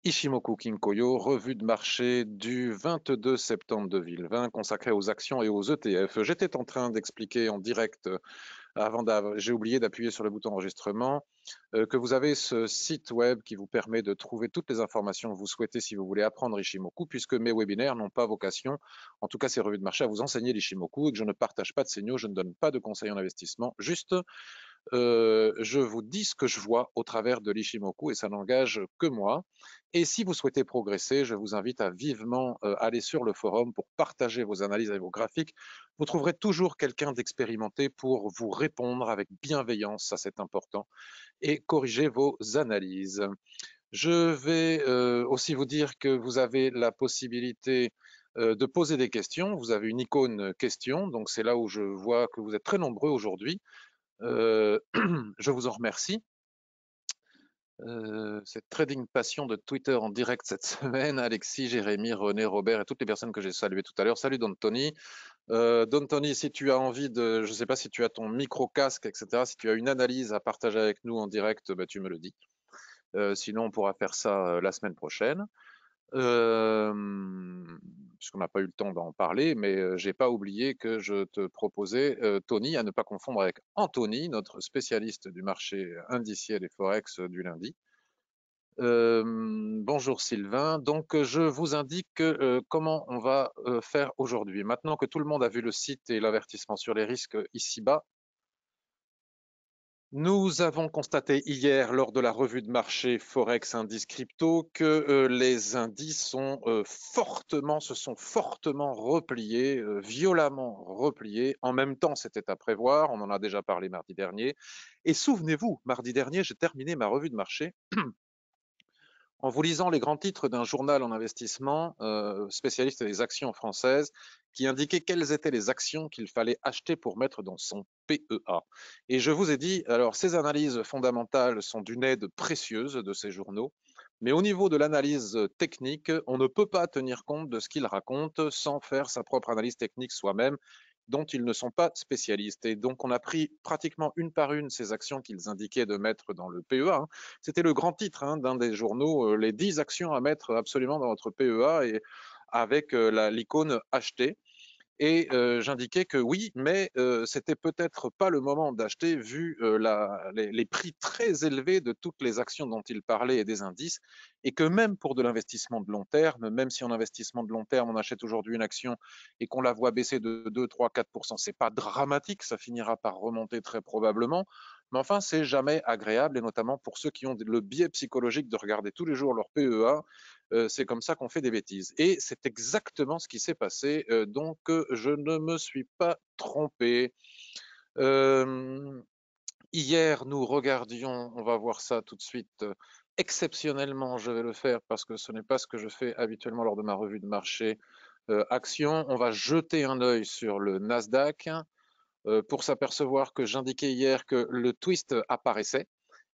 Ichimoku Kinkoyo, revue de marché du 22 septembre 2020 consacrée aux actions et aux ETF. J'étais en train d'expliquer en direct, j'ai oublié d'appuyer sur le bouton enregistrement, que vous avez ce site web qui vous permet de trouver toutes les informations que vous souhaitez si vous voulez apprendre Ichimoku, puisque mes webinaires n'ont pas vocation, en tout cas ces revues de marché, à vous enseigner l'Ichimoku et que je ne partage pas de signaux, je ne donne pas de conseils en investissement, juste je vous dis ce que je vois au travers de l'Ishimoku et ça n'engage que moi. Et si vous souhaitez progresser, je vous invite à vivement aller sur le forum pour partager vos analyses et vos graphiques. Vous trouverez toujours quelqu'un d'expérimenté pour vous répondre avec bienveillance, ça c'est important, et corriger vos analyses. Je vais aussi vous dire que vous avez la possibilité de poser des questions. Vous avez une icône question, donc c'est là où je vois que vous êtes très nombreux aujourd'hui. Euh, je vous en remercie. Cette trading passion de Twitter en direct cette semaine, Alexis, Jérémy, René, Robert et toutes les personnes que j'ai saluées tout à l'heure. Salut Don Tony. Don Tony, si tu as envie de, je ne sais pas si tu as ton micro casque, etc. Si tu as une analyse à partager avec nous en direct, bah, tu me le dis. Sinon, on pourra faire ça la semaine prochaine. Euh, Puisqu'on n'a pas eu le temps d'en parler, mais j'ai pas oublié que je te proposais, Tony, à ne pas confondre avec Anthony, notre spécialiste du marché indiciel et forex du lundi. Bonjour Sylvain. Donc je vous indique comment on va faire aujourd'hui. Maintenant que tout le monde a vu le site et l'avertissement sur les risques ici-bas, nous avons constaté hier, lors de la revue de marché Forex Indice Crypto, que les indices se sont fortement repliés, violemment repliés. En même temps, c'était à prévoir. On en a déjà parlé mardi dernier. Et souvenez-vous, mardi dernier, j'ai terminé ma revue de marché en vous lisant les grands titres d'un journal en investissement spécialiste des actions françaises qui indiquait quelles étaient les actions qu'il fallait acheter pour mettre dans son PEA. Et je vous ai dit, alors ces analyses fondamentales sont d'une aide précieuse de ces journaux, mais au niveau de l'analyse technique, on ne peut pas tenir compte de ce qu'ils racontent sans faire sa propre analyse technique soi-même dont ils ne sont pas spécialistes. Et donc, on a pris pratiquement une par une ces actions qu'ils indiquaient de mettre dans le PEA. C'était le grand titre d'un des journaux, les 10 actions à mettre absolument dans votre PEA et avec l'icône acheter. Et j'indiquais que oui, mais c'était peut-être pas le moment d'acheter vu les prix très élevés de toutes les actions dont il parlait et des indices, et que même pour de l'investissement de long terme, même si en investissement de long terme on achète aujourd'hui une action et qu'on la voit baisser de 2, 3, 4%, c'est pas dramatique, ça finira par remonter très probablement, mais enfin c'est jamais agréable, et notamment pour ceux qui ont le biais psychologique de regarder tous les jours leur PEA, c'est comme ça qu'on fait des bêtises. Et c'est exactement ce qui s'est passé, donc je ne me suis pas trompé. Euh, Hier, nous regardions, on va voir ça tout de suite, exceptionnellement, je vais le faire parce que ce n'est pas ce que je fais habituellement lors de ma revue de marché action. On va jeter un œil sur le Nasdaq pour s'apercevoir que j'indiquais hier que le twist apparaissait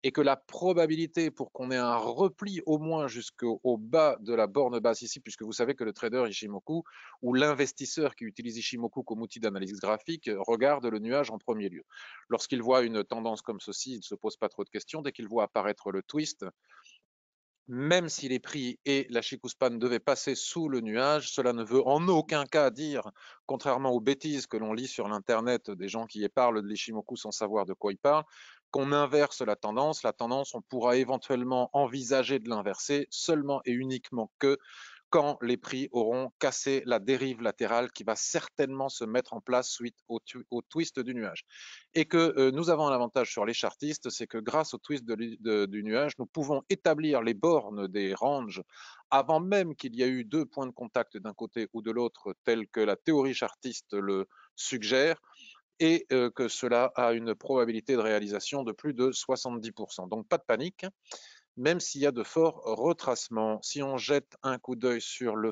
et que la probabilité pour qu'on ait un repli au moins jusqu'au bas de la borne basse ici, puisque vous savez que le trader Ishimoku ou l'investisseur qui utilise Ishimoku comme outil d'analyse graphique regarde le nuage en premier lieu. Lorsqu'il voit une tendance comme ceci, il ne se pose pas trop de questions. Dès qu'il voit apparaître le twist, même si les prix et la Chikuspan devaient passer sous le nuage, cela ne veut en aucun cas dire, contrairement aux bêtises que l'on lit sur l'Internet des gens qui y parlent de l'Ishimoku sans savoir de quoi ils parlent, qu'on inverse la tendance. La tendance, on pourra éventuellement envisager de l'inverser seulement et uniquement que quand les prix auront cassé la dérive latérale qui va certainement se mettre en place suite au twist du nuage. Et que nous avons un avantage sur les chartistes, c'est que grâce au twist du nuage, nous pouvons établir les bornes des ranges avant même qu'il y ait eu deux points de contact d'un côté ou de l'autre, tel que la théorie chartiste le suggère, et que cela a une probabilité de réalisation de plus de 70%. Donc pas de panique, même s'il y a de forts retracements. Si on jette un coup d'œil sur le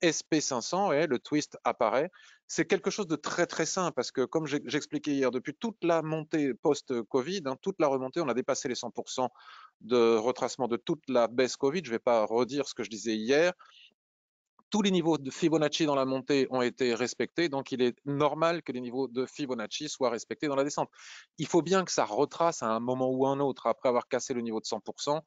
SP500, et le twist apparaît, c'est quelque chose de très très simple parce que comme j'expliquais hier, depuis toute la montée post-Covid, toute la remontée, on a dépassé les 100% de retracement de toute la baisse Covid. Je ne vais pas redire ce que je disais hier. Tous les niveaux de Fibonacci dans la montée ont été respectés, donc il est normal que les niveaux de Fibonacci soient respectés dans la descente. Il faut bien que ça retrace à un moment ou un autre, après avoir cassé le niveau de 100%,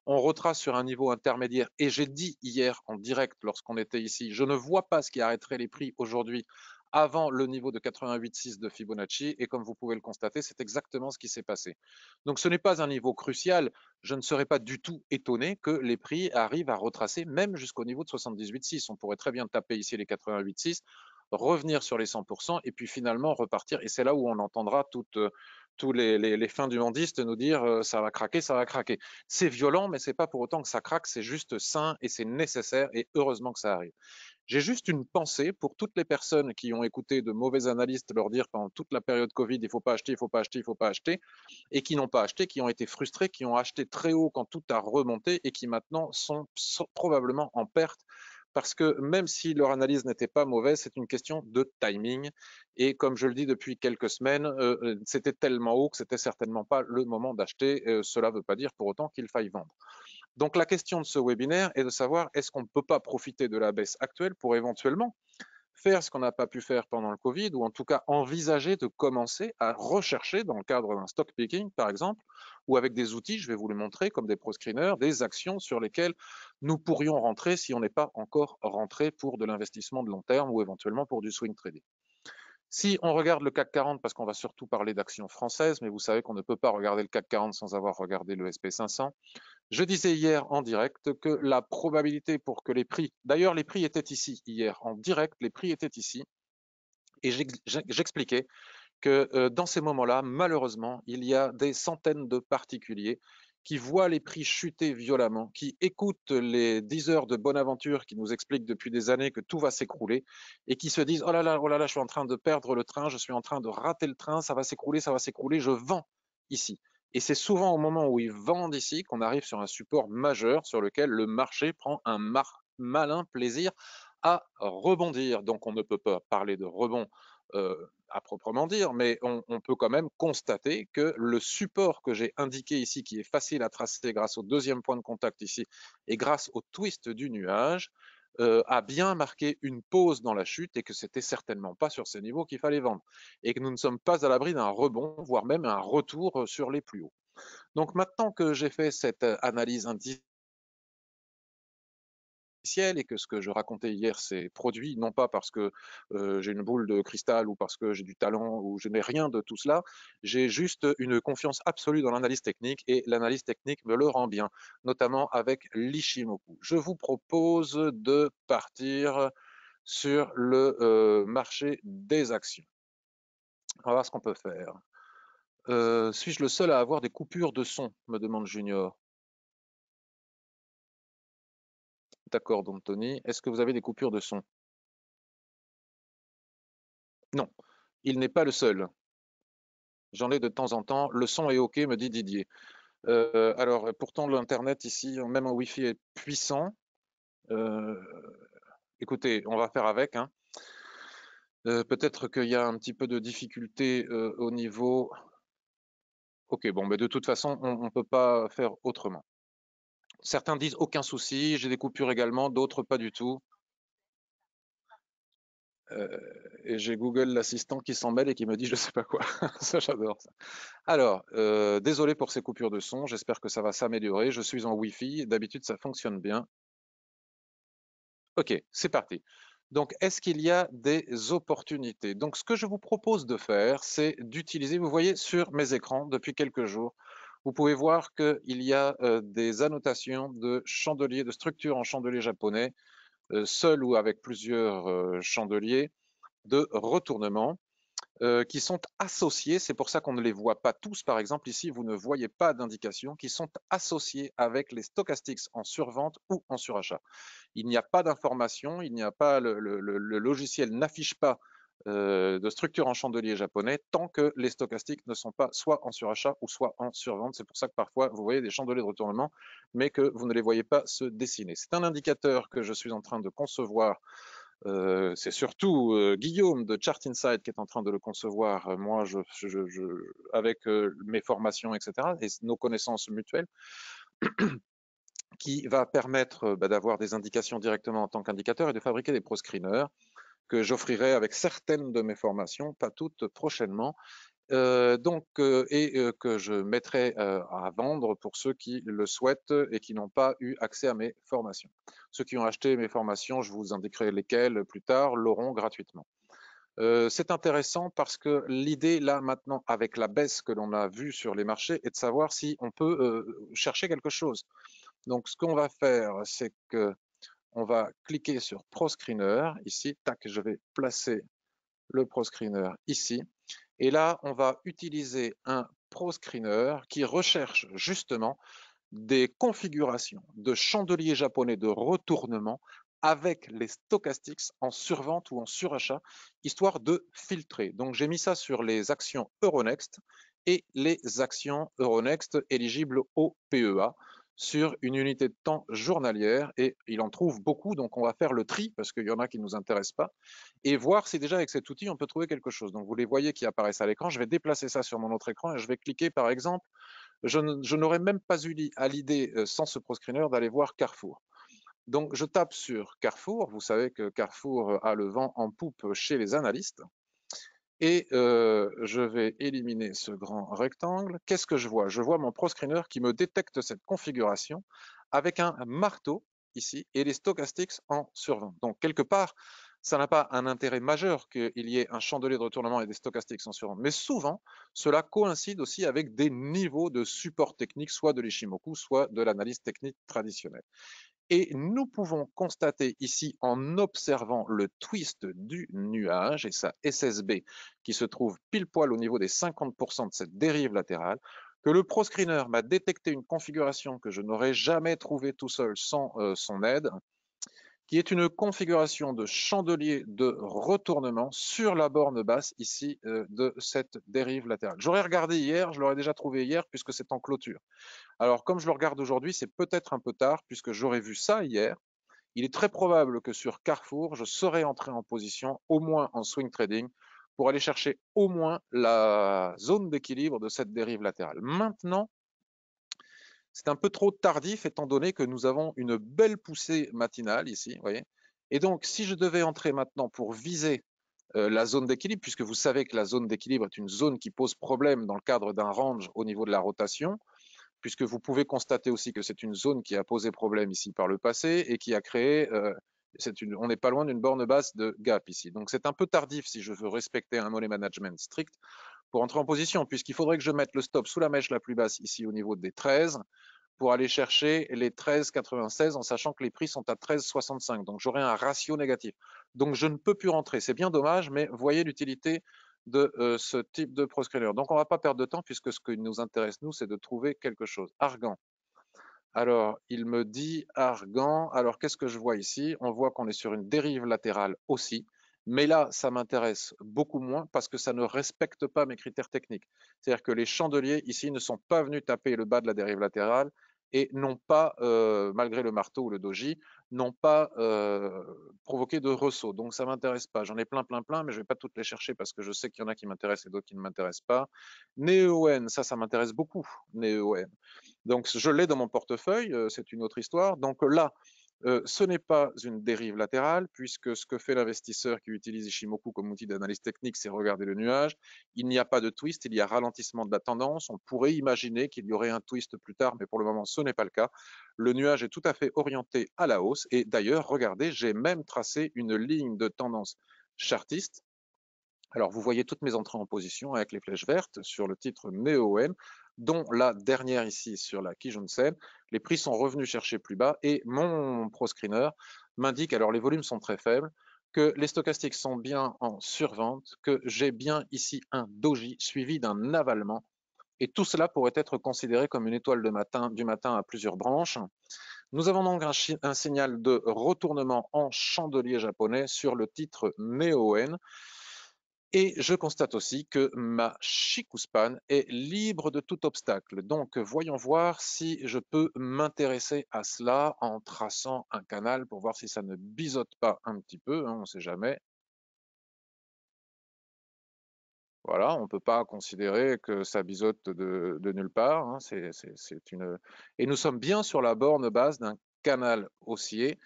on retrace sur un niveau intermédiaire. Et j'ai dit hier en direct lorsqu'on était ici, je ne vois pas ce qui arrêterait les prix aujourd'hui avant le niveau de 88,6 de Fibonacci. Et comme vous pouvez le constater, c'est exactement ce qui s'est passé. Donc ce n'est pas un niveau crucial. Je ne serais pas du tout étonné que les prix arrivent à retracer même jusqu'au niveau de 78,6. On pourrait très bien taper ici les 88,6, revenir sur les 100% et puis finalement repartir. Et c'est là où on entendra tous les fins du mondiste nous dire ça va craquer, ça va craquer. C'est violent, mais c'est pas pour autant que ça craque, c'est juste sain et c'est nécessaire et heureusement que ça arrive. J'ai juste une pensée pour toutes les personnes qui ont écouté de mauvais analystes leur dire pendant toute la période Covid, il ne faut pas acheter, il ne faut pas acheter, il ne faut pas acheter, et qui n'ont pas acheté, qui ont été frustrés, qui ont acheté très haut quand tout a remonté et qui maintenant sont probablement en perte parce que même si leur analyse n'était pas mauvaise, c'est une question de timing. Et comme je le dis depuis quelques semaines, c'était tellement haut que c'était certainement pas le moment d'acheter. Cela ne veut pas dire pour autant qu'il faille vendre. Donc la question de ce webinaire est de savoir est-ce qu'on ne peut pas profiter de la baisse actuelle pour éventuellement faire ce qu'on n'a pas pu faire pendant le Covid, ou en tout cas envisager de commencer à rechercher dans le cadre d'un stock picking, par exemple, ou avec des outils, je vais vous les montrer, comme des proscreeners, des actions sur lesquelles nous pourrions rentrer si on n'est pas encore rentré pour de l'investissement de long terme ou éventuellement pour du swing trading. Si on regarde le CAC 40, parce qu'on va surtout parler d'actions françaises, mais vous savez qu'on ne peut pas regarder le CAC 40 sans avoir regardé le SP500, je disais hier en direct que la probabilité pour que les prix, d'ailleurs les prix étaient ici hier en direct, les prix étaient ici, et j'expliquais que dans ces moments-là, malheureusement, il y a des centaines de particuliers qui voient les prix chuter violemment, qui écoutent les 10 heures de Bonaventure qui nous expliquent depuis des années que tout va s'écrouler et qui se disent oh là là, je suis en train de perdre le train, je suis en train de rater le train, ça va s'écrouler, je vends ici. Et c'est souvent au moment où ils vendent ici qu'on arrive sur un support majeur sur lequel le marché prend un malin plaisir à rebondir. Donc on ne peut pas parler de rebond à proprement dire, mais on peut quand même constater que le support que j'ai indiqué ici, qui est facile à tracer grâce au deuxième point de contact ici et grâce au twist du nuage, a bien marqué une pause dans la chute et que c'était certainement pas sur ces niveaux qu'il fallait vendre et que nous ne sommes pas à l'abri d'un rebond, voire même un retour sur les plus hauts. Donc maintenant que j'ai fait cette analyse indicielle et que ce que je racontais hier s'est produit, non pas parce que j'ai une boule de cristal ou parce que j'ai du talent ou je n'ai rien de tout cela, j'ai juste une confiance absolue dans l'analyse technique et l'analyse technique me le rend bien, notamment avec l'Ishimoku. Je vous propose de partir sur le marché des actions. On va voir ce qu'on peut faire. Suis-je le seul à avoir des coupures de son, me demande Junior. D'accord, Tony. Est-ce que vous avez des coupures de son? Non, il n'est pas le seul. J'en ai de temps en temps. Le son est OK, me dit Didier. Alors, pourtant, l'Internet ici, même un Wi-Fi est puissant. Euh, écoutez, on va faire avec. Hein. Peut-être qu'il y a un petit peu de difficulté au niveau. OK, bon, mais de toute façon, on ne peut pas faire autrement. Certains disent aucun souci, j'ai des coupures également, d'autres pas du tout. Et j'ai Google l'assistant qui s'en mêle et qui me dit je sais pas quoi. Ça, j'adore ça. Alors, désolé pour ces coupures de son, j'espère que ça va s'améliorer. Je suis en Wi-Fi, d'habitude ça fonctionne bien. Ok, c'est parti. Donc, est-ce qu'il y a des opportunités? Donc, ce que je vous propose de faire, c'est d'utiliser, vous voyez sur mes écrans depuis quelques jours, vous pouvez voir qu'il y a des annotations de chandeliers, de structures en chandelier japonais, seul ou avec plusieurs chandeliers, de retournement qui sont associés, c'est pour ça qu'on ne les voit pas tous, par exemple ici vous ne voyez pas d'indication, qui sont associés avec les stochastics en survente ou en surachat. Il n'y a pas d'information, il n'y a pas, le logiciel n'affiche pas de structure en chandelier japonais tant que les stochastiques ne sont pas soit en surachat ou soit en survente. C'est pour ça que parfois vous voyez des chandeliers de retournement, mais que vous ne les voyez pas se dessiner. C'est un indicateur que je suis en train de concevoir. C'est surtout Guillaume de Chart Insight qui est en train de le concevoir. Moi, avec mes formations, etc., et nos connaissances mutuelles, qui va permettre d'avoir des indications directement en tant qu'indicateur et de fabriquer des proscreeners que j'offrirai avec certaines de mes formations, pas toutes prochainement. que je mettrai à vendre pour ceux qui le souhaitent et qui n'ont pas eu accès à mes formations. Ceux qui ont acheté mes formations, je vous indiquerai lesquelles plus tard, l'auront gratuitement. C'est intéressant parce que l'idée là maintenant avec la baisse que l'on a vue sur les marchés est de savoir si on peut chercher quelque chose. Donc ce qu'on va faire, c'est que on va cliquer sur ProScreener ici, tac, je vais placer le ProScreener ici. Et là, on va utiliser un ProScreener qui recherche justement des configurations de chandeliers japonais de retournement avec les stochastics en survente ou en surachat, histoire de filtrer. Donc j'ai mis ça sur les actions Euronext et les actions Euronext éligibles au PEA sur une unité de temps journalière et il en trouve beaucoup, donc on va faire le tri parce qu'il y en a qui ne nous intéressent pas et voir si déjà avec cet outil on peut trouver quelque chose. Donc vous les voyez qui apparaissent à l'écran, je vais déplacer ça sur mon autre écran et je vais cliquer par exemple, je n'aurais même pas eu à l'idée sans ce ProScreener d'aller voir Carrefour. Donc je tape sur Carrefour, vous savez que Carrefour a le vent en poupe chez les analystes et je vais éliminer ce grand rectangle. Qu'est-ce que je vois? Je vois mon ProScreener qui me détecte cette configuration avec un marteau ici et les stochastics en survente. Donc quelque part, ça n'a pas un intérêt majeur qu'il y ait un chandelier de retournement et des stochastics en survente, mais souvent cela coïncide aussi avec des niveaux de support technique, soit de l'Ishimoku, soit de l'analyse technique traditionnelle. Et nous pouvons constater ici, en observant le twist du nuage et sa SSB qui se trouve pile poil au niveau des 50% de cette dérive latérale, que le ProScreener m'a détecté une configuration que je n'aurais jamais trouvée tout seul sans son aide, qui est une configuration de chandelier de retournement sur la borne basse ici de cette dérive latérale. J'aurais regardé hier, je l'aurais déjà trouvé hier puisque c'est en clôture. Alors, comme je le regarde aujourd'hui, c'est peut-être un peu tard puisque j'aurais vu ça hier. Il est très probable que sur Carrefour, je serai entré en position, au moins en swing trading, pour aller chercher au moins la zone d'équilibre de cette dérive latérale. Maintenant, c'est un peu trop tardif étant donné que nous avons une belle poussée matinale ici, vous voyez. Et donc, si je devais entrer maintenant pour viser la zone d'équilibre, puisque vous savez que la zone d'équilibre est une zone qui pose problème dans le cadre d'un range au niveau de la rotation, puisque vous pouvez constater aussi que c'est une zone qui a posé problème ici par le passé et qui a créé, on n'est pas loin d'une borne basse de gap ici. Donc c'est un peu tardif si je veux respecter un money management strict pour entrer en position, puisqu'il faudrait que je mette le stop sous la mèche la plus basse ici au niveau des 13 pour aller chercher les 13,96 en sachant que les prix sont à 13,65. Donc j'aurai un ratio négatif. Donc je ne peux plus rentrer. C'est bien dommage, mais voyez l'utilité de ce type de proscreener. Donc on ne va pas perdre de temps puisque ce qui nous intéresse, nous, c'est de trouver quelque chose. Argan. Alors, il me dit Argan. Alors, qu'est-ce que je vois ici? On voit qu'on est sur une dérive latérale aussi. Mais là, ça m'intéresse beaucoup moins parce que ça ne respecte pas mes critères techniques. C'est-à-dire que les chandeliers ici ne sont pas venus taper le bas de la dérive latérale et n'ont pas, malgré le marteau ou le doji, n'ont pas provoqué de ressaut. Donc ça m'intéresse pas. J'en ai plein, mais je vais pas toutes les chercher parce que je sais qu'il y en a qui m'intéressent et d'autres qui ne m'intéressent pas. NeoN, ça m'intéresse beaucoup. NeoN. Donc je l'ai dans mon portefeuille, c'est une autre histoire. Donc là, ce n'est pas une dérive latérale, puisque ce que fait l'investisseur qui utilise Ishimoku comme outil d'analyse technique, c'est regarder le nuage. Il n'y a pas de twist, il y a ralentissement de la tendance. On pourrait imaginer qu'il y aurait un twist plus tard, mais pour le moment, ce n'est pas le cas. Le nuage est tout à fait orienté à la hausse. Et d'ailleurs, regardez, j'ai même tracé une ligne de tendance chartiste. Alors, vous voyez toutes mes entrées en position avec les flèches vertes sur le titre NeoN, dont la dernière ici sur la Kijun-sen. Les prix sont revenus chercher plus bas et mon ProScreener m'indique, alors les volumes sont très faibles, que les stochastiques sont bien en survente, que j'ai bien ici un doji suivi d'un avalement. Et tout cela pourrait être considéré comme une étoile du matin à plusieurs branches. Nous avons donc un signal de retournement en chandelier japonais sur le titre NeoN. Et je constate aussi que ma Shikuspan est libre de tout obstacle. Donc, voyons voir si je peux m'intéresser à cela en traçant un canal pour voir si ça ne biseaute pas un petit peu, hein, on ne sait jamais. Voilà, on ne peut pas considérer que ça biseaute de nulle part, hein, Et nous sommes bien sur la borne basse d'un canal haussier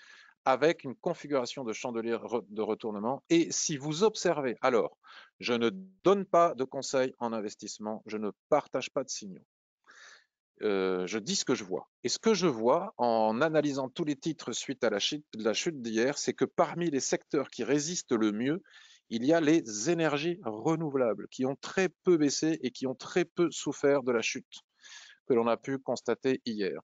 avec une configuration de chandelier de retournement. Et si vous observez, alors, je ne donne pas de conseils en investissement, je ne partage pas de signaux. Je dis ce que je vois. Et ce que je vois en analysant tous les titres suite à la chute d'hier, c'est que parmi les secteurs qui résistent le mieux, il y a les énergies renouvelables qui ont très peu baissé et qui ont très peu souffert de la chute que l'on a pu constater hier.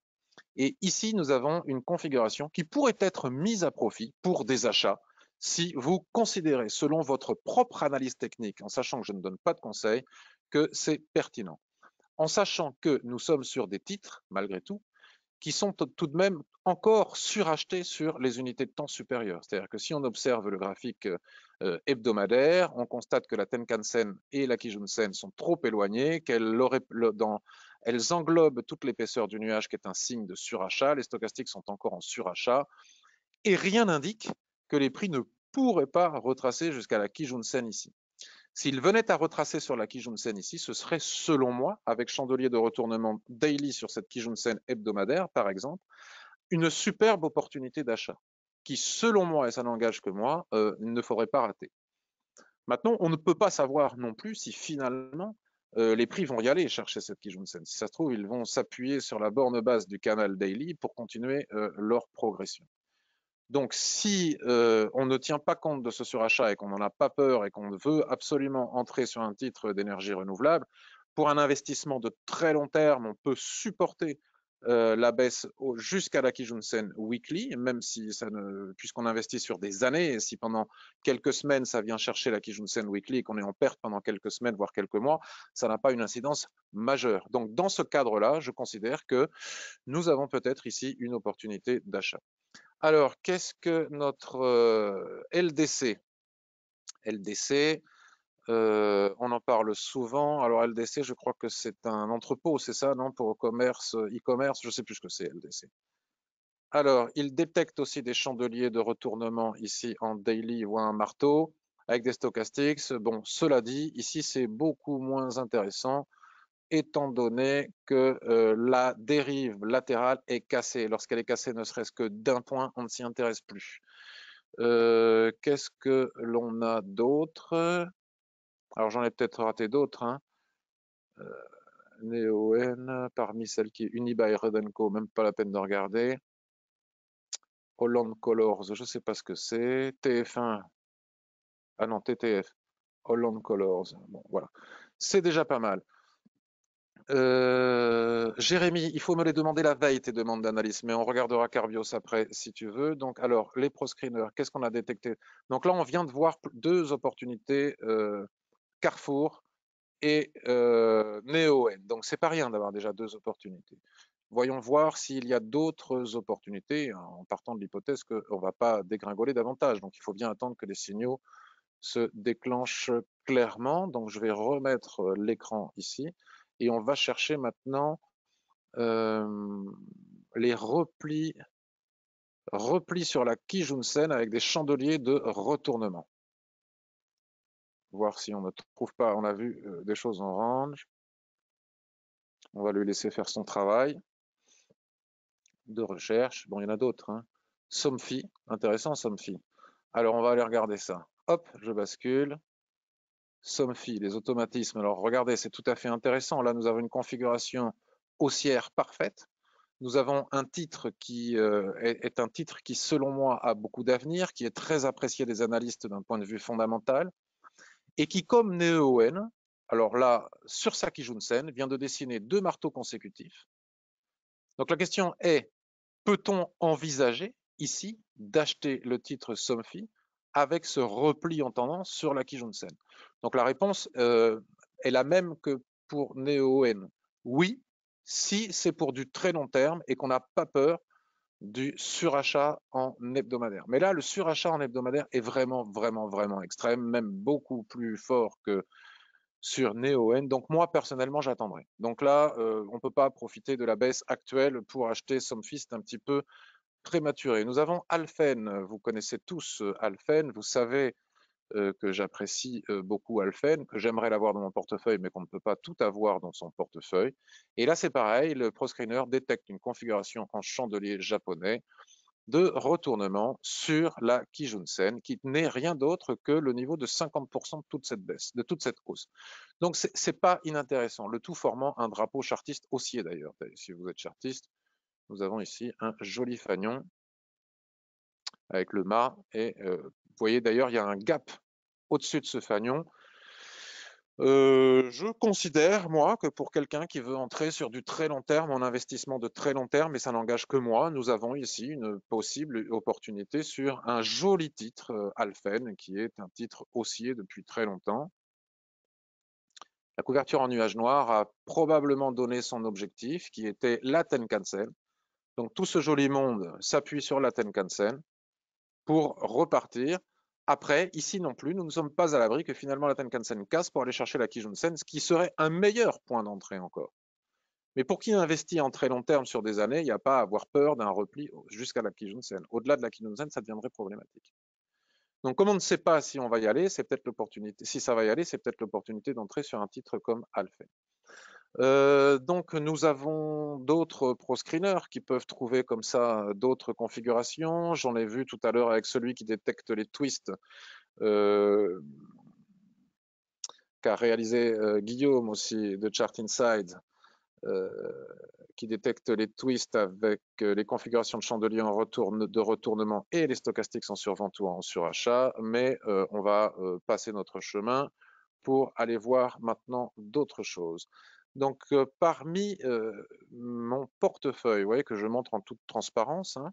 Et ici, nous avons une configuration qui pourrait être mise à profit pour des achats si vous considérez, selon votre propre analyse technique, en sachant que je ne donne pas de conseils, que c'est pertinent. En sachant que nous sommes sur des titres, malgré tout, qui sont tout de même encore surachetés sur les unités de temps supérieures. C'est-à-dire que si on observe le graphique hebdomadaire, on constate que la Tenkan-sen et la Kijun-sen sont trop éloignées, elles englobent toute l'épaisseur du nuage qui est un signe de surachat, les stochastiques sont encore en surachat, et rien n'indique que les prix ne pourraient pas retracer jusqu'à la Kijun-sen ici. S'il venait à retracer sur la Kijun-sen ici, ce serait, selon moi, avec chandelier de retournement daily sur cette Kijun-sen hebdomadaire, par exemple, une superbe opportunité d'achat qui, selon moi, et ça n'engage que moi, ne faudrait pas rater. Maintenant, on ne peut pas savoir non plus si finalement les prix vont y aller chercher cette Kijun-sen. Si ça se trouve, ils vont s'appuyer sur la borne basse du canal daily pour continuer leur progression. Donc, si on ne tient pas compte de ce surachat et qu'on n'en a pas peur et qu'on veut absolument entrer sur un titre d'énergie renouvelable, pour un investissement de très long terme, on peut supporter la baisse jusqu'à la Kijun-sen weekly, même si ça ne, puisqu'on investit sur des années, et si pendant quelques semaines ça vient chercher la Kijun-sen weekly et qu'on est en perte pendant quelques semaines, voire quelques mois, ça n'a pas une incidence majeure. Donc, dans ce cadre-là, je considère que nous avons peut-être ici une opportunité d'achat. Alors, qu'est-ce que notre LDC? LDC, on en parle souvent. Alors, LDC, je crois que c'est un entrepôt, c'est ça, non? Pour commerce, e-commerce, je ne sais plus ce que c'est, LDC. Alors, il détecte aussi des chandeliers de retournement ici en daily ou un marteau avec des stochastiques. Bon, cela dit, ici, c'est beaucoup moins intéressant étant donné que la dérive latérale est cassée. Lorsqu'elle est cassée ne serait-ce que d'un point, on ne s'y intéresse plus. Qu'est-ce que l'on a d'autre? Alors j'en ai peut-être raté d'autres. Hein. Neoen, parmi celles qui est Unibail Rodenco, même pas la peine de regarder. Holland Colors, je ne sais pas ce que c'est. TF1, ah non, TTF. Holland Colors, bon voilà. C'est déjà pas mal. Jérémy, il faut me les demander la veille, tes demandes d'analyse, mais on regardera Carbios après si tu veux. Donc, alors, les proscreeners, qu'est-ce qu'on a détecté? Donc là, on vient de voir deux opportunités, Carrefour et Neoen. Donc, c'est pas rien d'avoir déjà deux opportunités. Voyons voir s'il y a d'autres opportunités, en partant de l'hypothèse qu'on ne va pas dégringoler davantage. Donc, il faut bien attendre que les signaux se déclenchent clairement. Donc, je vais remettre l'écran ici. Et on va chercher maintenant les replis sur la Kijun-sen avec des chandeliers de retournement. Voir si on ne trouve pas, on a vu des choses en orange. On va lui laisser faire son travail de recherche. Bon, il y en a d'autres. Hein. Somfy, intéressant Somfy. Alors, on va aller regarder ça. Hop, je bascule. Somfy, les automatismes. Alors, regardez, c'est tout à fait intéressant. Là, nous avons une configuration haussière parfaite. Nous avons un titre qui est un titre qui, selon moi, a beaucoup d'avenir, qui est très apprécié des analystes d'un point de vue fondamental, et qui, comme Neoen, alors là, sur sa Kijun-sen, vient de dessiner deux marteaux consécutifs. Donc la question est, peut-on envisager ici d'acheter le titre Somfy avec ce repli en tendance sur la Kijun-sen? Donc la réponse est la même que pour Neoen. Oui, si c'est pour du très long terme et qu'on n'a pas peur du surachat en hebdomadaire. Mais là, le surachat en hebdomadaire est vraiment, vraiment, vraiment extrême, même beaucoup plus fort que sur Neoen. Donc moi, personnellement, j'attendrai. Donc là, on ne peut pas profiter de la baisse actuelle pour acheter Somfy, c'est un petit peu prématuré. Nous avons Alphen, vous connaissez tous Alphen, vous savez que j'apprécie beaucoup Alphen, que j'aimerais l'avoir dans mon portefeuille, mais qu'on ne peut pas tout avoir dans son portefeuille. Et là, c'est pareil, le ProScreener détecte une configuration en chandelier japonais de retournement sur la Kijun-sen, qui n'est rien d'autre que le niveau de 50% de toute cette baisse, de toute cette hausse. Donc, c'est pas inintéressant, le tout formant un drapeau chartiste haussier d'ailleurs. Si vous êtes chartiste, nous avons ici un joli fanion avec le mât, et vous voyez d'ailleurs, il y a un gap au-dessus de ce fanion. Je considère, moi, que pour quelqu'un qui veut entrer sur du très long terme, en investissement de très long terme, et ça n'engage que moi, nous avons ici une possible opportunité sur un joli titre, Alphen, qui est un titre haussier depuis très longtemps. La couverture en nuage noir a probablement donné son objectif, qui était la Tenkan-sen. Donc tout ce joli monde s'appuie sur la Tenkan-sen pour repartir. Après, ici non plus, nous ne sommes pas à l'abri que finalement la Tenkan-sen casse pour aller chercher la Kijun-sen, ce qui serait un meilleur point d'entrée encore. Mais pour qui investit en très long terme sur des années, il n'y a pas à avoir peur d'un repli jusqu'à la Kijun-sen. Au-delà de la Kijun-sen, ça deviendrait problématique. Donc, comme on ne sait pas si on va y aller, c'est peut-être l'opportunité. Si ça va y aller, c'est peut-être l'opportunité d'entrer sur un titre comme Alpha. Donc nous avons d'autres pro-screeners qui peuvent trouver comme ça d'autres configurations. J'en ai vu tout à l'heure avec celui qui détecte les twists qu'a réalisé Guillaume aussi de Chart Inside, qui détecte les twists avec les configurations de chandelier de retournement et les stochastiques en survente ou en surachat. Mais on va passer notre chemin pour aller voir maintenant d'autres choses. Donc, parmi mon portefeuille, vous voyez que je montre en toute transparence, hein,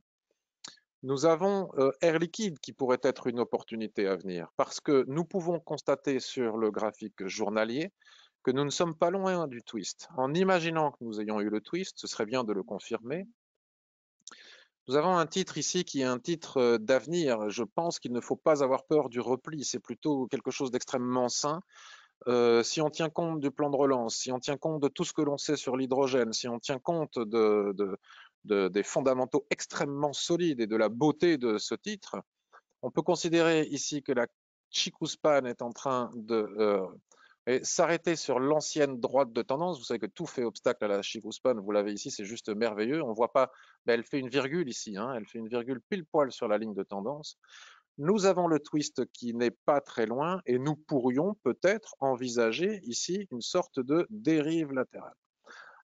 nous avons Air Liquide qui pourrait être une opportunité à venir parce que nous pouvons constater sur le graphique journalier que nous ne sommes pas loin du twist. En imaginant que nous ayons eu le twist, ce serait bien de le confirmer. Nous avons un titre ici qui est un titre d'avenir. Je pense qu'il ne faut pas avoir peur du repli. C'est plutôt quelque chose d'extrêmement sain. Si on tient compte du plan de relance, si on tient compte de tout ce que l'on sait sur l'hydrogène, si on tient compte des fondamentaux extrêmement solides et de la beauté de ce titre, on peut considérer ici que la Chikuspan est en train de s'arrêter sur l'ancienne droite de tendance. Vous savez que tout fait obstacle à la Chikuspan, vous l'avez ici, c'est juste merveilleux. On ne voit pas, mais elle fait une virgule ici, hein, elle fait une virgule pile poil sur la ligne de tendance. Nous avons le twist qui n'est pas très loin et nous pourrions peut-être envisager ici une sorte de dérive latérale.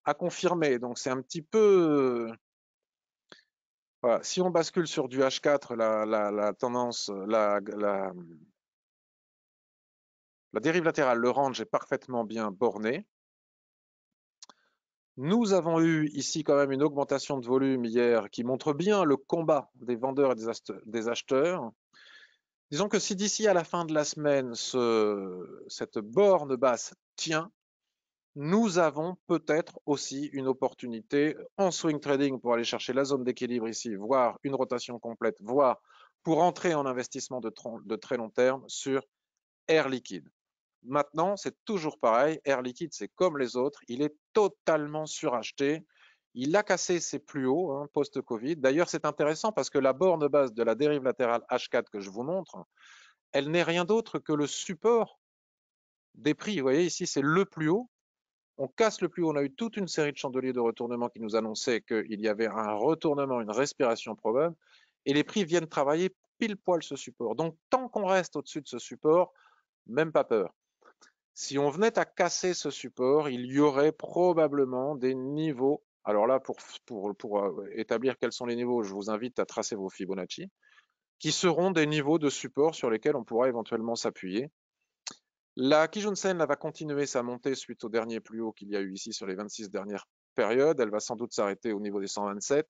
À confirmer, donc c'est un petit peu... Voilà. Si on bascule sur du H4, la tendance, la dérive latérale, le range est parfaitement bien borné. Nous avons eu ici quand même une augmentation de volume hier qui montre bien le combat des vendeurs et des acheteurs. Disons que si d'ici à la fin de la semaine, cette borne basse tient, nous avons peut-être aussi une opportunité en swing trading pour aller chercher la zone d'équilibre ici, voire une rotation complète, voire pour entrer en investissement de très long terme sur Air Liquide. Maintenant, c'est toujours pareil, Air Liquide, c'est comme les autres, il est totalement suracheté. Il a cassé ses plus hauts hein, post-Covid. D'ailleurs, c'est intéressant parce que la borne basse de la dérive latérale H4 que je vous montre, elle n'est rien d'autre que le support des prix. Vous voyez, ici, c'est le plus haut. On casse le plus haut. On a eu toute une série de chandeliers de retournement qui nous annonçaient qu'il y avait un retournement, une respiration probable. Et les prix viennent travailler pile poil ce support. Donc, tant qu'on reste au-dessus de ce support, même pas peur. Si on venait à casser ce support, il y aurait probablement des niveaux. Alors là, pour établir quels sont les niveaux, je vous invite à tracer vos Fibonacci, qui seront des niveaux de support sur lesquels on pourra éventuellement s'appuyer. La Kijun-sen va continuer sa montée suite au dernier plus haut qu'il y a eu ici sur les 26 dernières périodes. Elle va sans doute s'arrêter au niveau des 127.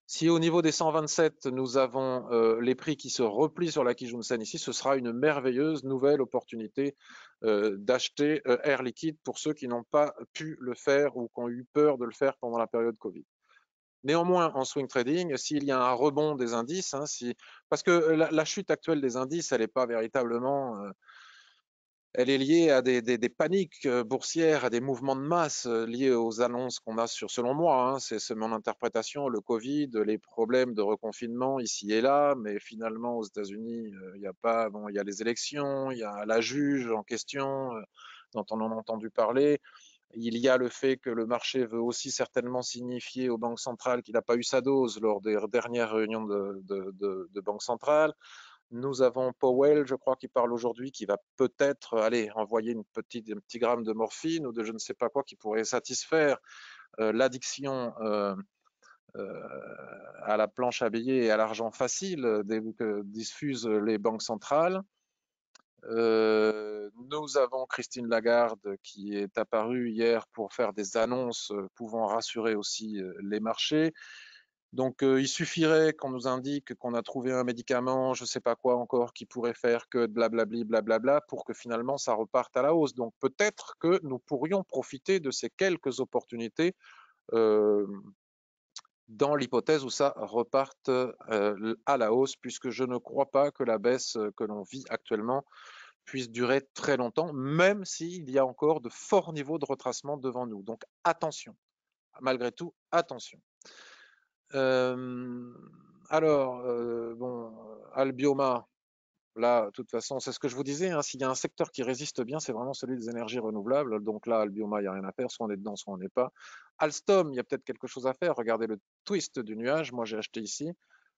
Si au niveau des 127, nous avons les prix qui se replient sur la Kijun-sen ici, ce sera une merveilleuse nouvelle opportunité d'acheter Air Liquide pour ceux qui n'ont pas pu le faire ou qui ont eu peur de le faire pendant la période Covid. Néanmoins, en swing trading, s'il y a un rebond des indices, hein, parce que la chute actuelle des indices, elle n'est pas véritablement... elle est liée à des paniques boursières, à des mouvements de masse liés aux annonces qu'on a selon moi, hein, c'est mon interprétation, le Covid, les problèmes de reconfinement ici et là, mais finalement aux États-Unis, il y a pas, bon, il y a les élections, il y a la juge en question dont on en a entendu parler. Il y a le fait que le marché veut aussi certainement signifier aux banques centrales qu'il n'a pas eu sa dose lors des dernières réunions de banque centrale. Nous avons Powell, je crois, qui parle aujourd'hui, qui va peut-être aller envoyer un petit gramme de morphine ou de je ne sais pas quoi qui pourrait satisfaire l'addiction à la planche à billets et à l'argent facile que diffusent les banques centrales. Nous avons Christine Lagarde qui est apparue hier pour faire des annonces pouvant rassurer aussi les marchés. Donc il suffirait qu'on nous indique qu'on a trouvé un médicament, je ne sais pas quoi encore, qui pourrait faire que blablabli, blablabla, pour que finalement ça reparte à la hausse. Donc peut-être que nous pourrions profiter de ces quelques opportunités dans l'hypothèse où ça reparte à la hausse, puisque je ne crois pas que la baisse que l'on vit actuellement puisse durer très longtemps, même s'il y a encore de forts niveaux de retracement devant nous. Donc attention, malgré tout, attention. Bon, Albioma, là, de toute façon, c'est ce que je vous disais, hein, s'il y a un secteur qui résiste bien, c'est vraiment celui des énergies renouvelables. Donc là, Albioma, il n'y a rien à faire, soit on est dedans, soit on n'est pas. Alstom, il y a peut-être quelque chose à faire. Regardez le twist du nuage, moi j'ai acheté ici.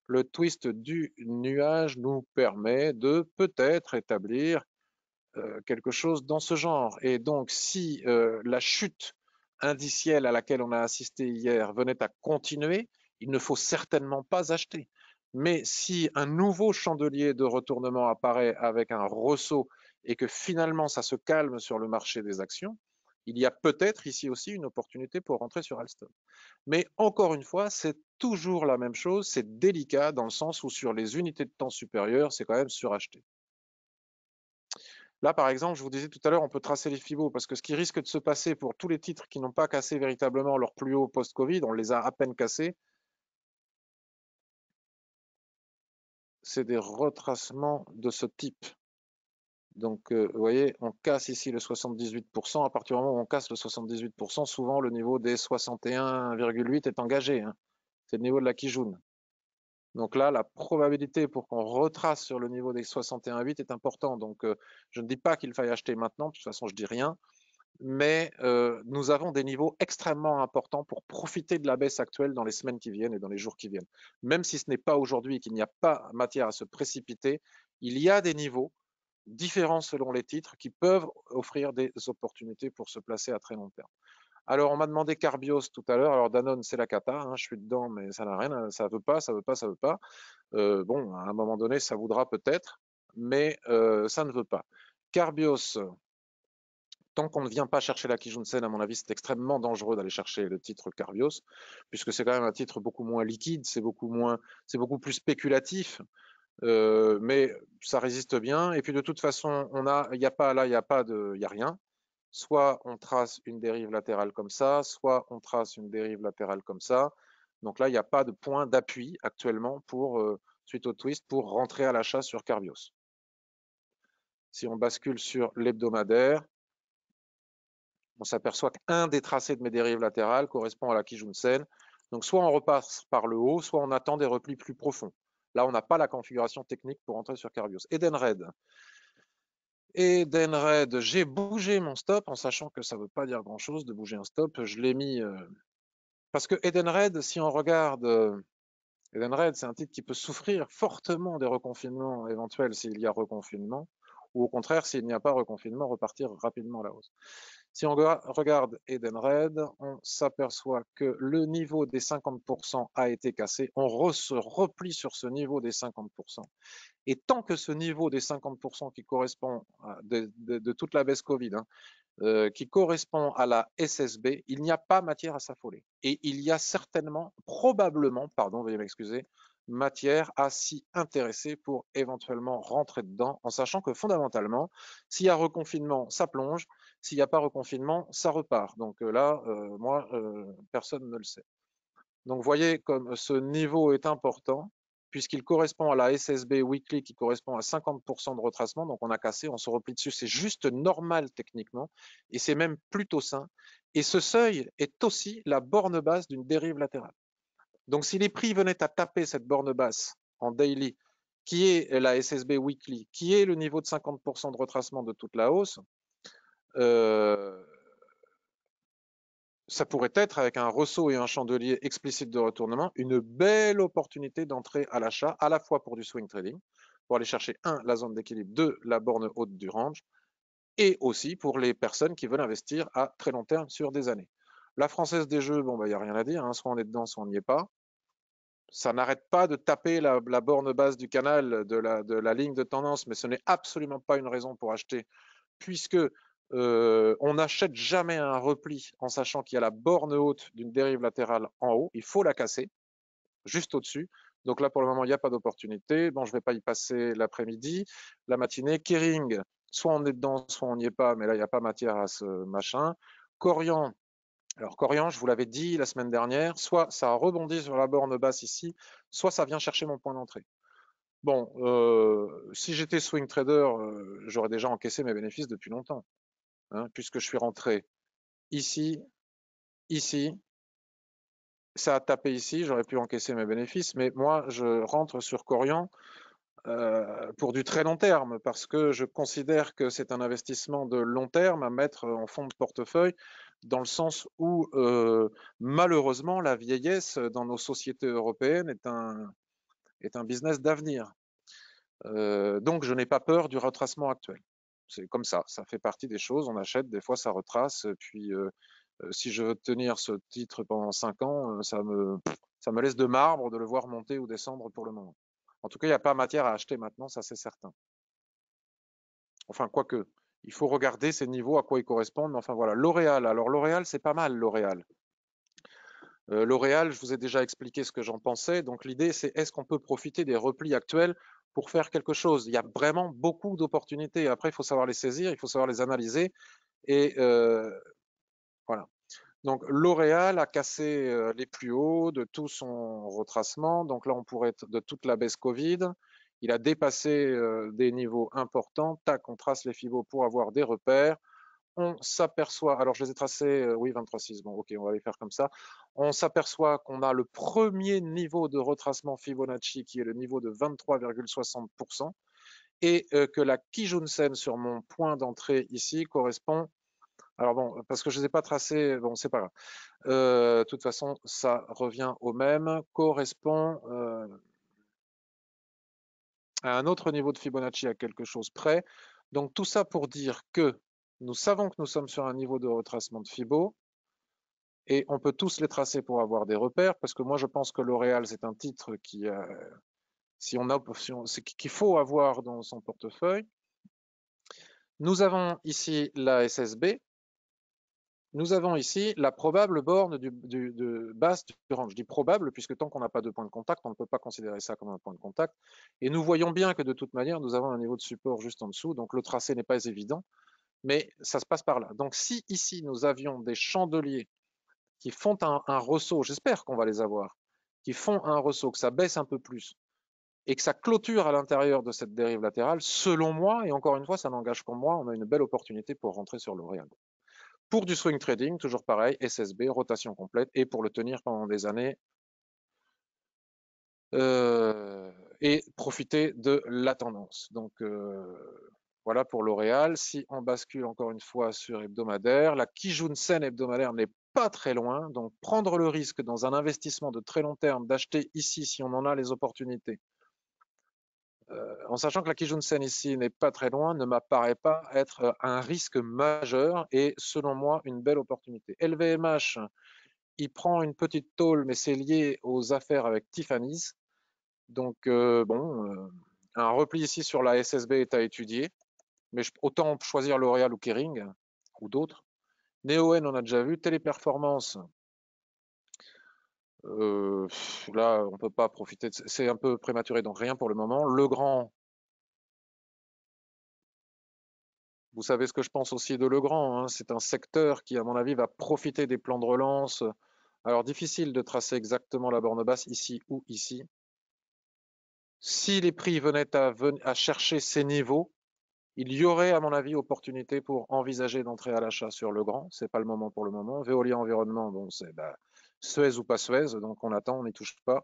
Le twist du nuage nous permet de peut-être établir quelque chose dans ce genre. Et donc, si la chute indicielle à laquelle on a assisté hier venait à continuer, il ne faut certainement pas acheter. Mais si un nouveau chandelier de retournement apparaît avec un ressaut et que finalement ça se calme sur le marché des actions, il y a peut-être ici aussi une opportunité pour rentrer sur Alstom. Mais encore une fois, c'est toujours la même chose, c'est délicat dans le sens où sur les unités de temps supérieures, c'est quand même suracheté. Là, par exemple, je vous disais tout à l'heure, on peut tracer les fibos parce que ce qui risque de se passer pour tous les titres qui n'ont pas cassé véritablement leur plus haut post-Covid, on les a à peine cassés, c'est des retracements de ce type. Donc, vous voyez, on casse ici le 78%. À partir du moment où on casse le 78%, souvent le niveau des 61,8 est engagé, hein. C'est le niveau de la Kijun. Donc là, la probabilité pour qu'on retrace sur le niveau des 61,8 est importante. Donc, je ne dis pas qu'il faille acheter maintenant. De toute façon, je dis rien. Mais nous avons des niveaux extrêmement importants pour profiter de la baisse actuelle dans les semaines qui viennent et dans les jours qui viennent. Même si ce n'est pas aujourd'hui et qu'il n'y a pas matière à se précipiter, il y a des niveaux différents selon les titres qui peuvent offrir des opportunités pour se placer à très long terme. Alors, on m'a demandé Carbios tout à l'heure. Alors, Danone, c'est la cata, hein, je suis dedans, mais ça n'a rien, ça veut pas, ça veut pas, ça veut pas. Bon, à un moment donné, ça voudra peut-être, mais ça ne veut pas. Carbios, tant qu'on ne vient pas chercher la Kijun-sen, à mon avis, c'est extrêmement dangereux d'aller chercher le titre Carbios, puisque c'est quand même un titre beaucoup moins liquide, c'est beaucoup plus spéculatif, mais ça résiste bien. Et puis de toute façon, il n'y a pas là, il n'y a rien. Soit on trace une dérive latérale comme ça, soit on trace une dérive latérale comme ça. Donc là, il n'y a pas de point d'appui actuellement suite au twist, pour rentrer à l'achat sur Carbios. Si on bascule sur l'hebdomadaire, on s'aperçoit qu'un des tracés de mes dérives latérales correspond à la Kijun-sen. Donc soit on repasse par le haut, soit on attend des replis plus profonds. Là, on n'a pas la configuration technique pour entrer sur Carbios. Edenred. Edenred, j'ai bougé mon stop en sachant que ça ne veut pas dire grand-chose de bouger un stop. Je l'ai mis parce que Edenred, si on regarde, Edenred, c'est un titre qui peut souffrir fortement des reconfinements éventuels s'il y a reconfinement, ou au contraire, s'il n'y a pas reconfinement, repartir rapidement à la hausse. Si on regarde Edenred, on s'aperçoit que le niveau des 50% a été cassé. On se replie sur ce niveau des 50%. Et tant que ce niveau des 50% qui correspond de toute la baisse Covid, hein, qui correspond à la SSB, il n'y a pas matière à s'affoler. Et il y a certainement, probablement, pardon, veuillez m'excuser, matière à s'y intéresser pour éventuellement rentrer dedans, en sachant que fondamentalement, s'il y a reconfinement, ça plonge, s'il n'y a pas reconfinement, ça repart. Donc là, moi, personne ne le sait. Donc vous voyez comme ce niveau est important, puisqu'il correspond à la SSB weekly qui correspond à 50% de retracement. Donc on a cassé, on se replie dessus. C'est juste normal techniquement et c'est même plutôt sain. Et ce seuil est aussi la borne basse d'une dérive latérale. Donc si les prix venaient à taper cette borne basse en daily, qui est la SSB weekly, qui est le niveau de 50% de retracement de toute la hausse, ça pourrait être, avec un ressaut et un chandelier explicite de retournement, une belle opportunité d'entrée à l'achat, à la fois pour du swing trading, pour aller chercher, un, la zone d'équilibre, deux, la borne haute du range, et aussi pour les personnes qui veulent investir à très long terme sur des années. La Française des Jeux, bon, il n'y a rien à dire, hein, soit on est dedans, soit on n'y est pas. Ça n'arrête pas de taper la borne basse du canal de la ligne de tendance, mais ce n'est absolument pas une raison pour acheter, puisque on n'achète jamais un repli en sachant qu'il y a la borne haute d'une dérive latérale en haut. Il faut la casser, juste au-dessus. Donc là, pour le moment, il n'y a pas d'opportunité. Bon, je ne vais pas y passer l'après-midi, la matinée. Kering, soit on est dedans, soit on n'y est pas, mais là, il n'y a pas matière à ce machin. Corian, alors Corian, je vous l'avais dit la semaine dernière, soit ça rebondit sur la borne basse ici, soit ça vient chercher mon point d'entrée. Bon, si j'étais swing trader, j'aurais déjà encaissé mes bénéfices depuis longtemps, hein, puisque je suis rentré ici, ici, ça a tapé ici, j'aurais pu encaisser mes bénéfices, mais moi, je rentre sur Corian pour du très long terme, parce que je considère que c'est un investissement de long terme à mettre en fond de portefeuille, dans le sens où malheureusement la vieillesse dans nos sociétés européennes est un business d'avenir. Donc je n'ai pas peur du retracement actuel. C'est comme ça fait partie des choses, on achète, des fois ça retrace, puis si je veux tenir ce titre pendant 5 ans, ça me laisse de marbre de le voir monter ou descendre pour le moment. En tout cas, il n'y a pas matière à acheter maintenant, ça c'est certain. Enfin, quoique, il faut regarder ces niveaux, à quoi ils correspondent. Mais enfin voilà, L'Oréal. Alors L'Oréal, c'est pas mal, L'Oréal. L'Oréal, je vous ai déjà expliqué ce que j'en pensais. Donc l'idée, c'est est-ce qu'on peut profiter des replis actuels pour faire quelque chose? Il y a vraiment beaucoup d'opportunités. Après, il faut savoir les saisir, il faut savoir les analyser. Et voilà. Donc L'Oréal a cassé les plus hauts de tout son retracement. Donc là, on pourrait être de toute la baisse Covid. Il a dépassé des niveaux importants. Tac, on trace les fibos pour avoir des repères. On s'aperçoit, alors je les ai tracés, oui, 23,6, bon, ok, on va les faire comme ça. On s'aperçoit qu'on a le premier niveau de retracement Fibonacci qui est le niveau de 23,60% et que la Kijun-sen sur mon point d'entrée ici correspond. Alors bon, parce que je ne les ai pas tracés, bon, c'est pas grave. De toute façon, ça revient au même, correspond à un autre niveau de Fibonacci à quelque chose près. Donc tout ça pour dire que nous savons que nous sommes sur un niveau de retracement de Fibo et on peut tous les tracer pour avoir des repères parce que moi je pense que L'Oréal c'est un titre qui si on a qu'il faut avoir dans son portefeuille. Nous avons ici la SSB. Nous avons ici la probable borne de basse du range. Je dis probable puisque tant qu'on n'a pas de point de contact, on ne peut pas considérer ça comme un point de contact. Et nous voyons bien que de toute manière, nous avons un niveau de support juste en dessous, donc le tracé n'est pas évident, mais ça se passe par là. Donc si ici nous avions des chandeliers qui font un ressaut, j'espère qu'on va les avoir, qui font un ressaut, que ça baisse un peu plus et que ça clôture à l'intérieur de cette dérive latérale, selon moi, et encore une fois, ça n'engage qu'en moi, on a une belle opportunité pour rentrer sur L'Oréal. Pour du swing trading, toujours pareil, SSB, rotation complète, et pour le tenir pendant des années, et profiter de la tendance. Donc voilà pour L'Oréal. Si on bascule encore une fois sur hebdomadaire, la Kijun-sen hebdomadaire n'est pas très loin, donc prendre le risque dans un investissement de très long terme d'acheter ici si on en a les opportunités, en sachant que la Kijun-sen ici n'est pas très loin, ne m'apparaît pas être un risque majeur et selon moi une belle opportunité. LVMH, il prend une petite tôle, mais c'est lié aux affaires avec Tiffany's. Donc, un repli ici sur la SSB est à étudier, mais autant choisir L'Oréal ou Kering ou d'autres. Neoen, on a déjà vu. Téléperformance, là, on ne peut pas profiter. C'est un peu prématuré, donc rien pour le moment. Legrand, vous savez ce que je pense aussi de Legrand, hein. C'est un secteur qui, à mon avis, va profiter des plans de relance. Alors, difficile de tracer exactement la borne basse ici ou ici. Si les prix venaient à chercher ces niveaux, il y aurait, à mon avis, opportunité pour envisager d'entrer à l'achat sur Legrand. Ce n'est pas le moment pour le moment. Veolia Environnement, bon, c'est Suez ou pas Suez, donc on attend, on n'y touche pas.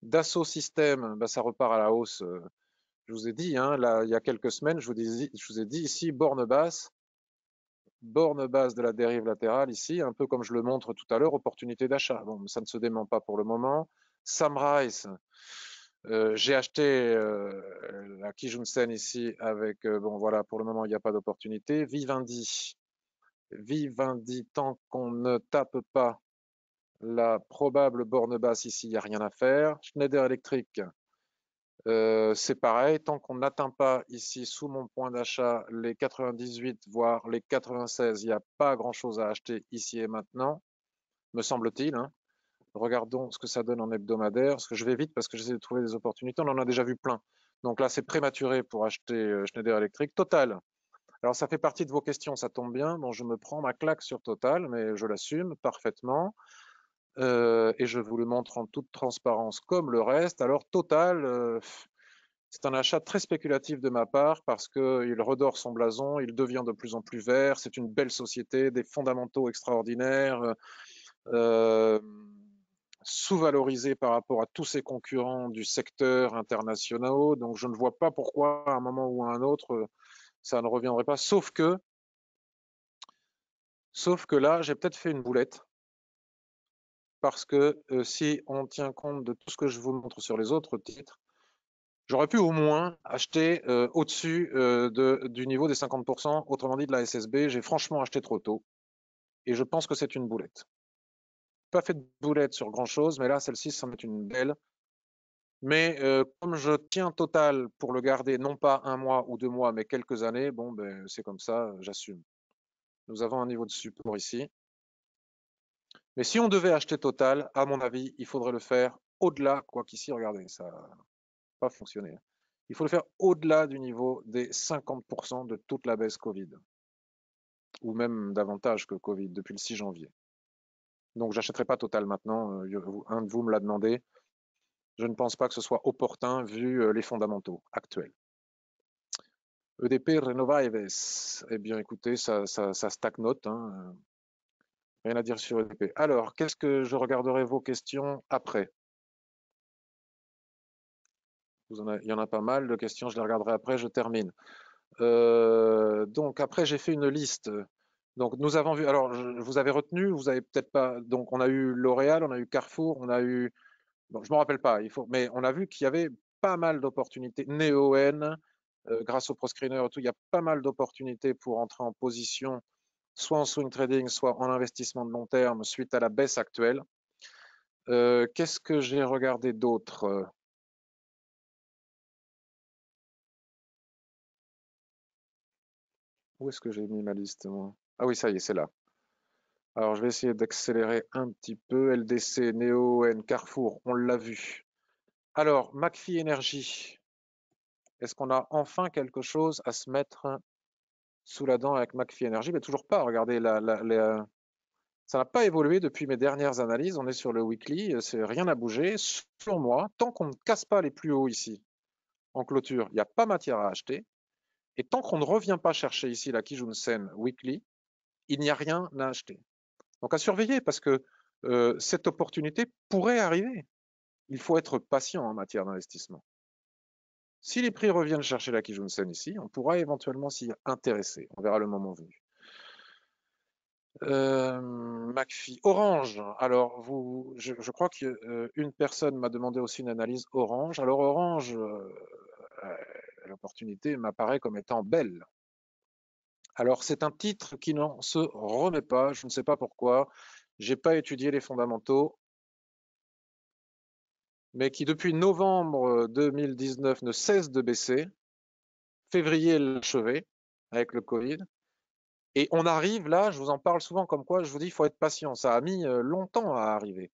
Dassault Systèmes, ça repart à la hausse. Je vous ai dit, hein, là, il y a quelques semaines, je vous ai dit ici, borne basse, borne basse de la dérive latérale ici, un peu comme je le montre tout à l'heure, opportunité d'achat. Bon, ça ne se dément pas pour le moment. Samrise, j'ai acheté la Kijun-sen ici avec, bon voilà, pour le moment il n'y a pas d'opportunité. Vivendi, tant qu'on ne tape pas la probable borne basse ici, il n'y a rien à faire. Schneider Electric, c'est pareil, tant qu'on n'atteint pas ici sous mon point d'achat les 98 voire les 96, il n'y a pas grand-chose à acheter ici et maintenant, me semble-t-il, hein. Regardons ce que ça donne en hebdomadaire, parce que je vais vite parce que j'essaie de trouver des opportunités, on en a déjà vu plein. Donc là, c'est prématuré pour acheter Schneider Electric. Total, alors ça fait partie de vos questions, ça tombe bien. Bon, je me prends ma claque sur Total, mais je l'assume parfaitement. Et je vous le montre en toute transparence comme le reste. Alors Total, c'est un achat très spéculatif de ma part parce qu'il redore son blason, il devient de plus en plus vert, c'est une belle société, des fondamentaux extraordinaires, euh, sous-valorisé par rapport à tous ses concurrents du secteur internationaux. Donc je ne vois pas pourquoi à un moment ou à un autre ça ne reviendrait pas. Sauf que là, j'ai peut-être fait une boulette parce que si on tient compte de tout ce que je vous montre sur les autres titres, j'aurais pu au moins acheter au-dessus du niveau des 50%, autrement dit de la SSB. J'ai franchement acheté trop tôt et je pense que c'est une boulette. Pas fait de boulette sur grand-chose, mais là, celle-ci, c'en est une belle. Mais comme je tiens Total pour le garder non pas un mois ou 2 mois, mais quelques années, bon, ben, c'est comme ça, j'assume. Nous avons un niveau de support ici. Mais si on devait acheter Total, à mon avis, il faudrait le faire au-delà, quoi qu'ici, regardez, ça n'a pas fonctionné. Il faut le faire au-delà du niveau des 50% de toute la baisse Covid, ou même davantage que Covid, depuis le 6 janvier. Donc, j'achèterai pas Total maintenant, un de vous me l'a demandé. Je ne pense pas que ce soit opportun vu les fondamentaux actuels. EDP Renovables, eh bien écoutez, ça stagnote, hein. Rien à dire sur EDP. Alors, qu'est-ce que je regarderai vos questions après? Il y en a pas mal de questions, je les regarderai après, je termine. Donc après, j'ai fait une liste. Donc nous avons vu, alors vous avez retenu, vous avez peut-être pas, donc on a eu L'Oréal, on a eu Carrefour, on a eu, bon, je ne me rappelle pas, mais on a vu qu'il y avait pas mal d'opportunités. Neoen, grâce au ProScreener et tout, il y a pas mal d'opportunités pour entrer en position, soit en swing trading, soit en investissement de long terme suite à la baisse actuelle. Qu'est-ce que j'ai regardé d'autre? Où est-ce que j'ai mis ma liste, moi? Ah oui, ça y est, c'est là. Alors, je vais essayer d'accélérer un petit peu. LDC, Neoen, Carrefour, on l'a vu. Alors, McPhy Energy, est-ce qu'on a enfin quelque chose à se mettre sous la dent avec McPhy Energy? Mais toujours pas. Regardez, ça n'a pas évolué depuis mes dernières analyses. On est sur le weekly, rien n'a bougé. Selon moi, tant qu'on ne casse pas les plus hauts ici en clôture, il n'y a pas matière à acheter. Et tant qu'on ne revient pas chercher ici la Kijun-sen weekly, il n'y a rien à acheter. Donc à surveiller parce que cette opportunité pourrait arriver. Il faut être patient en matière d'investissement. Si les prix reviennent chercher la Kijun-sen ici, on pourra éventuellement s'y intéresser. On verra le moment venu. McPhy, Orange. Alors, je crois qu'une personne m'a demandé aussi une analyse Orange. Alors, Orange, l'opportunité m'apparaît comme étant belle. Alors, c'est un titre qui n'en se remet pas. Je ne sais pas pourquoi. Je n'ai pas étudié les fondamentaux, mais qui depuis novembre 2019 ne cesse de baisser. Février l'achevé avec le Covid. Et on arrive là, je vous en parle souvent comme quoi, je vous dis, il faut être patient. Ça a mis longtemps à arriver.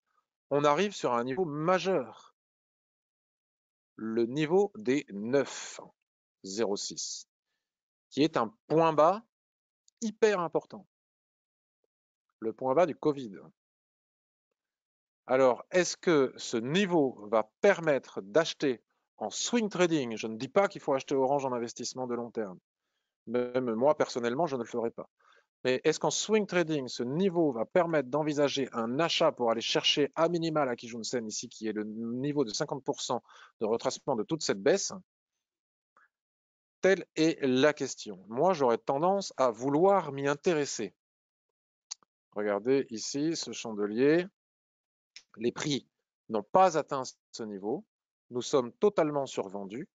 On arrive sur un niveau majeur, le niveau des 9,06, qui est un point bas hyper important, le point bas du Covid. Alors, est-ce que ce niveau va permettre d'acheter en swing trading? Je ne dis pas qu'il faut acheter Orange en investissement de long terme. Même moi, personnellement, je ne le ferai pas. Mais est-ce qu'en swing trading, ce niveau va permettre d'envisager un achat pour aller chercher à minima la Kijun-sen ici, qui est le niveau de 50% de retracement de toute cette baisse? Telle est la question. Moi, j'aurais tendance à vouloir m'y intéresser. Regardez ici ce chandelier. Les prix n'ont pas atteint ce niveau. Nous sommes totalement survendus.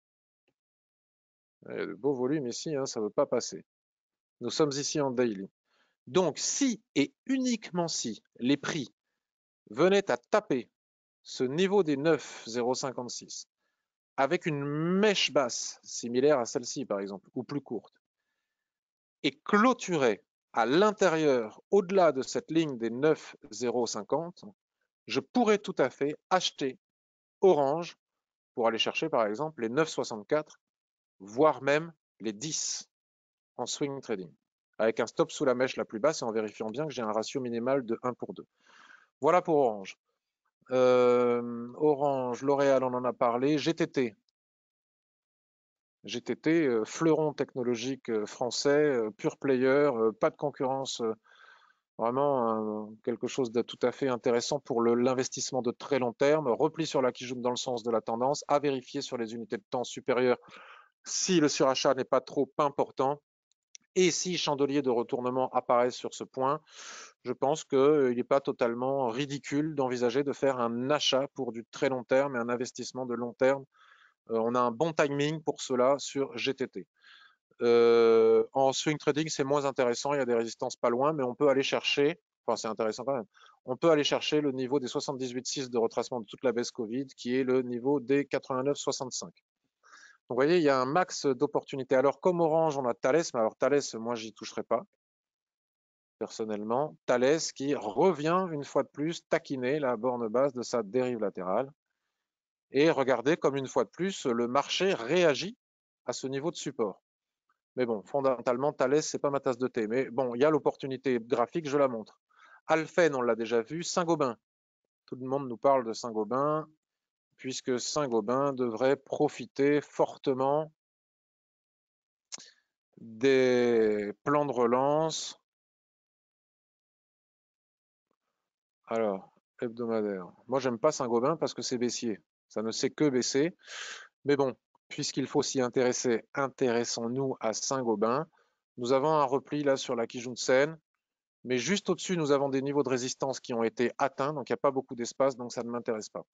Il y a de beaux volumes ici, hein, ça ne veut pas passer. Nous sommes ici en daily. Donc, si et uniquement si les prix venaient à taper ce niveau des 9,056 avec une mèche basse similaire à celle-ci, par exemple, ou plus courte, et clôturaient à l'intérieur, au-delà de cette ligne des 9,050, je pourrais tout à fait acheter Orange pour aller chercher, par exemple, les 9,64, voire même les 10 en swing trading, avec un stop sous la mèche la plus basse et en vérifiant bien que j'ai un ratio minimal de 1 pour 2. Voilà pour Orange. Orange, L'Oréal, on en a parlé. GTT, fleuron technologique français, pure player, pas de concurrence, vraiment quelque chose de tout à fait intéressant pour l'investissement de très long terme. Repli sur la Kijun dans le sens de la tendance, à vérifier sur les unités de temps supérieures si le surachat n'est pas trop important. Et si chandelier de retournement apparaît sur ce point, je pense qu'il n'est pas totalement ridicule d'envisager de faire un achat pour du très long terme et un investissement de long terme. On a un bon timing pour cela sur GTT. En swing trading, c'est moins intéressant, il y a des résistances pas loin, mais on peut aller chercher, enfin c'est intéressant quand même, on peut aller chercher le niveau des 78,6 de retracement de toute la baisse Covid, qui est le niveau des 89,65. Donc, vous voyez, il y a un max d'opportunités. Alors, comme Orange, on a Thales, mais alors Thales, moi, j'y toucherai pas, personnellement. Thales qui revient une fois de plus taquiner la borne basse de sa dérive latérale. Et regardez comme une fois de plus, le marché réagit à ce niveau de support. Mais bon, fondamentalement, Thales, c'est pas ma tasse de thé. Mais bon, il y a l'opportunité graphique, je la montre. Alphen, on l'a déjà vu. Saint-Gobain. Tout le monde nous parle de Saint-Gobain, puisque Saint-Gobain devrait profiter fortement des plans de relance. Alors, hebdomadaire. Moi, j'aime pas Saint-Gobain parce que c'est baissier. Ça ne sait que baisser. Mais bon, puisqu'il faut s'y intéresser, intéressons-nous à Saint-Gobain. Nous avons un repli là sur la Kijun-sen, mais juste au-dessus, nous avons des niveaux de résistance qui ont été atteints, donc il n'y a pas beaucoup d'espace, donc ça ne m'intéresse pas.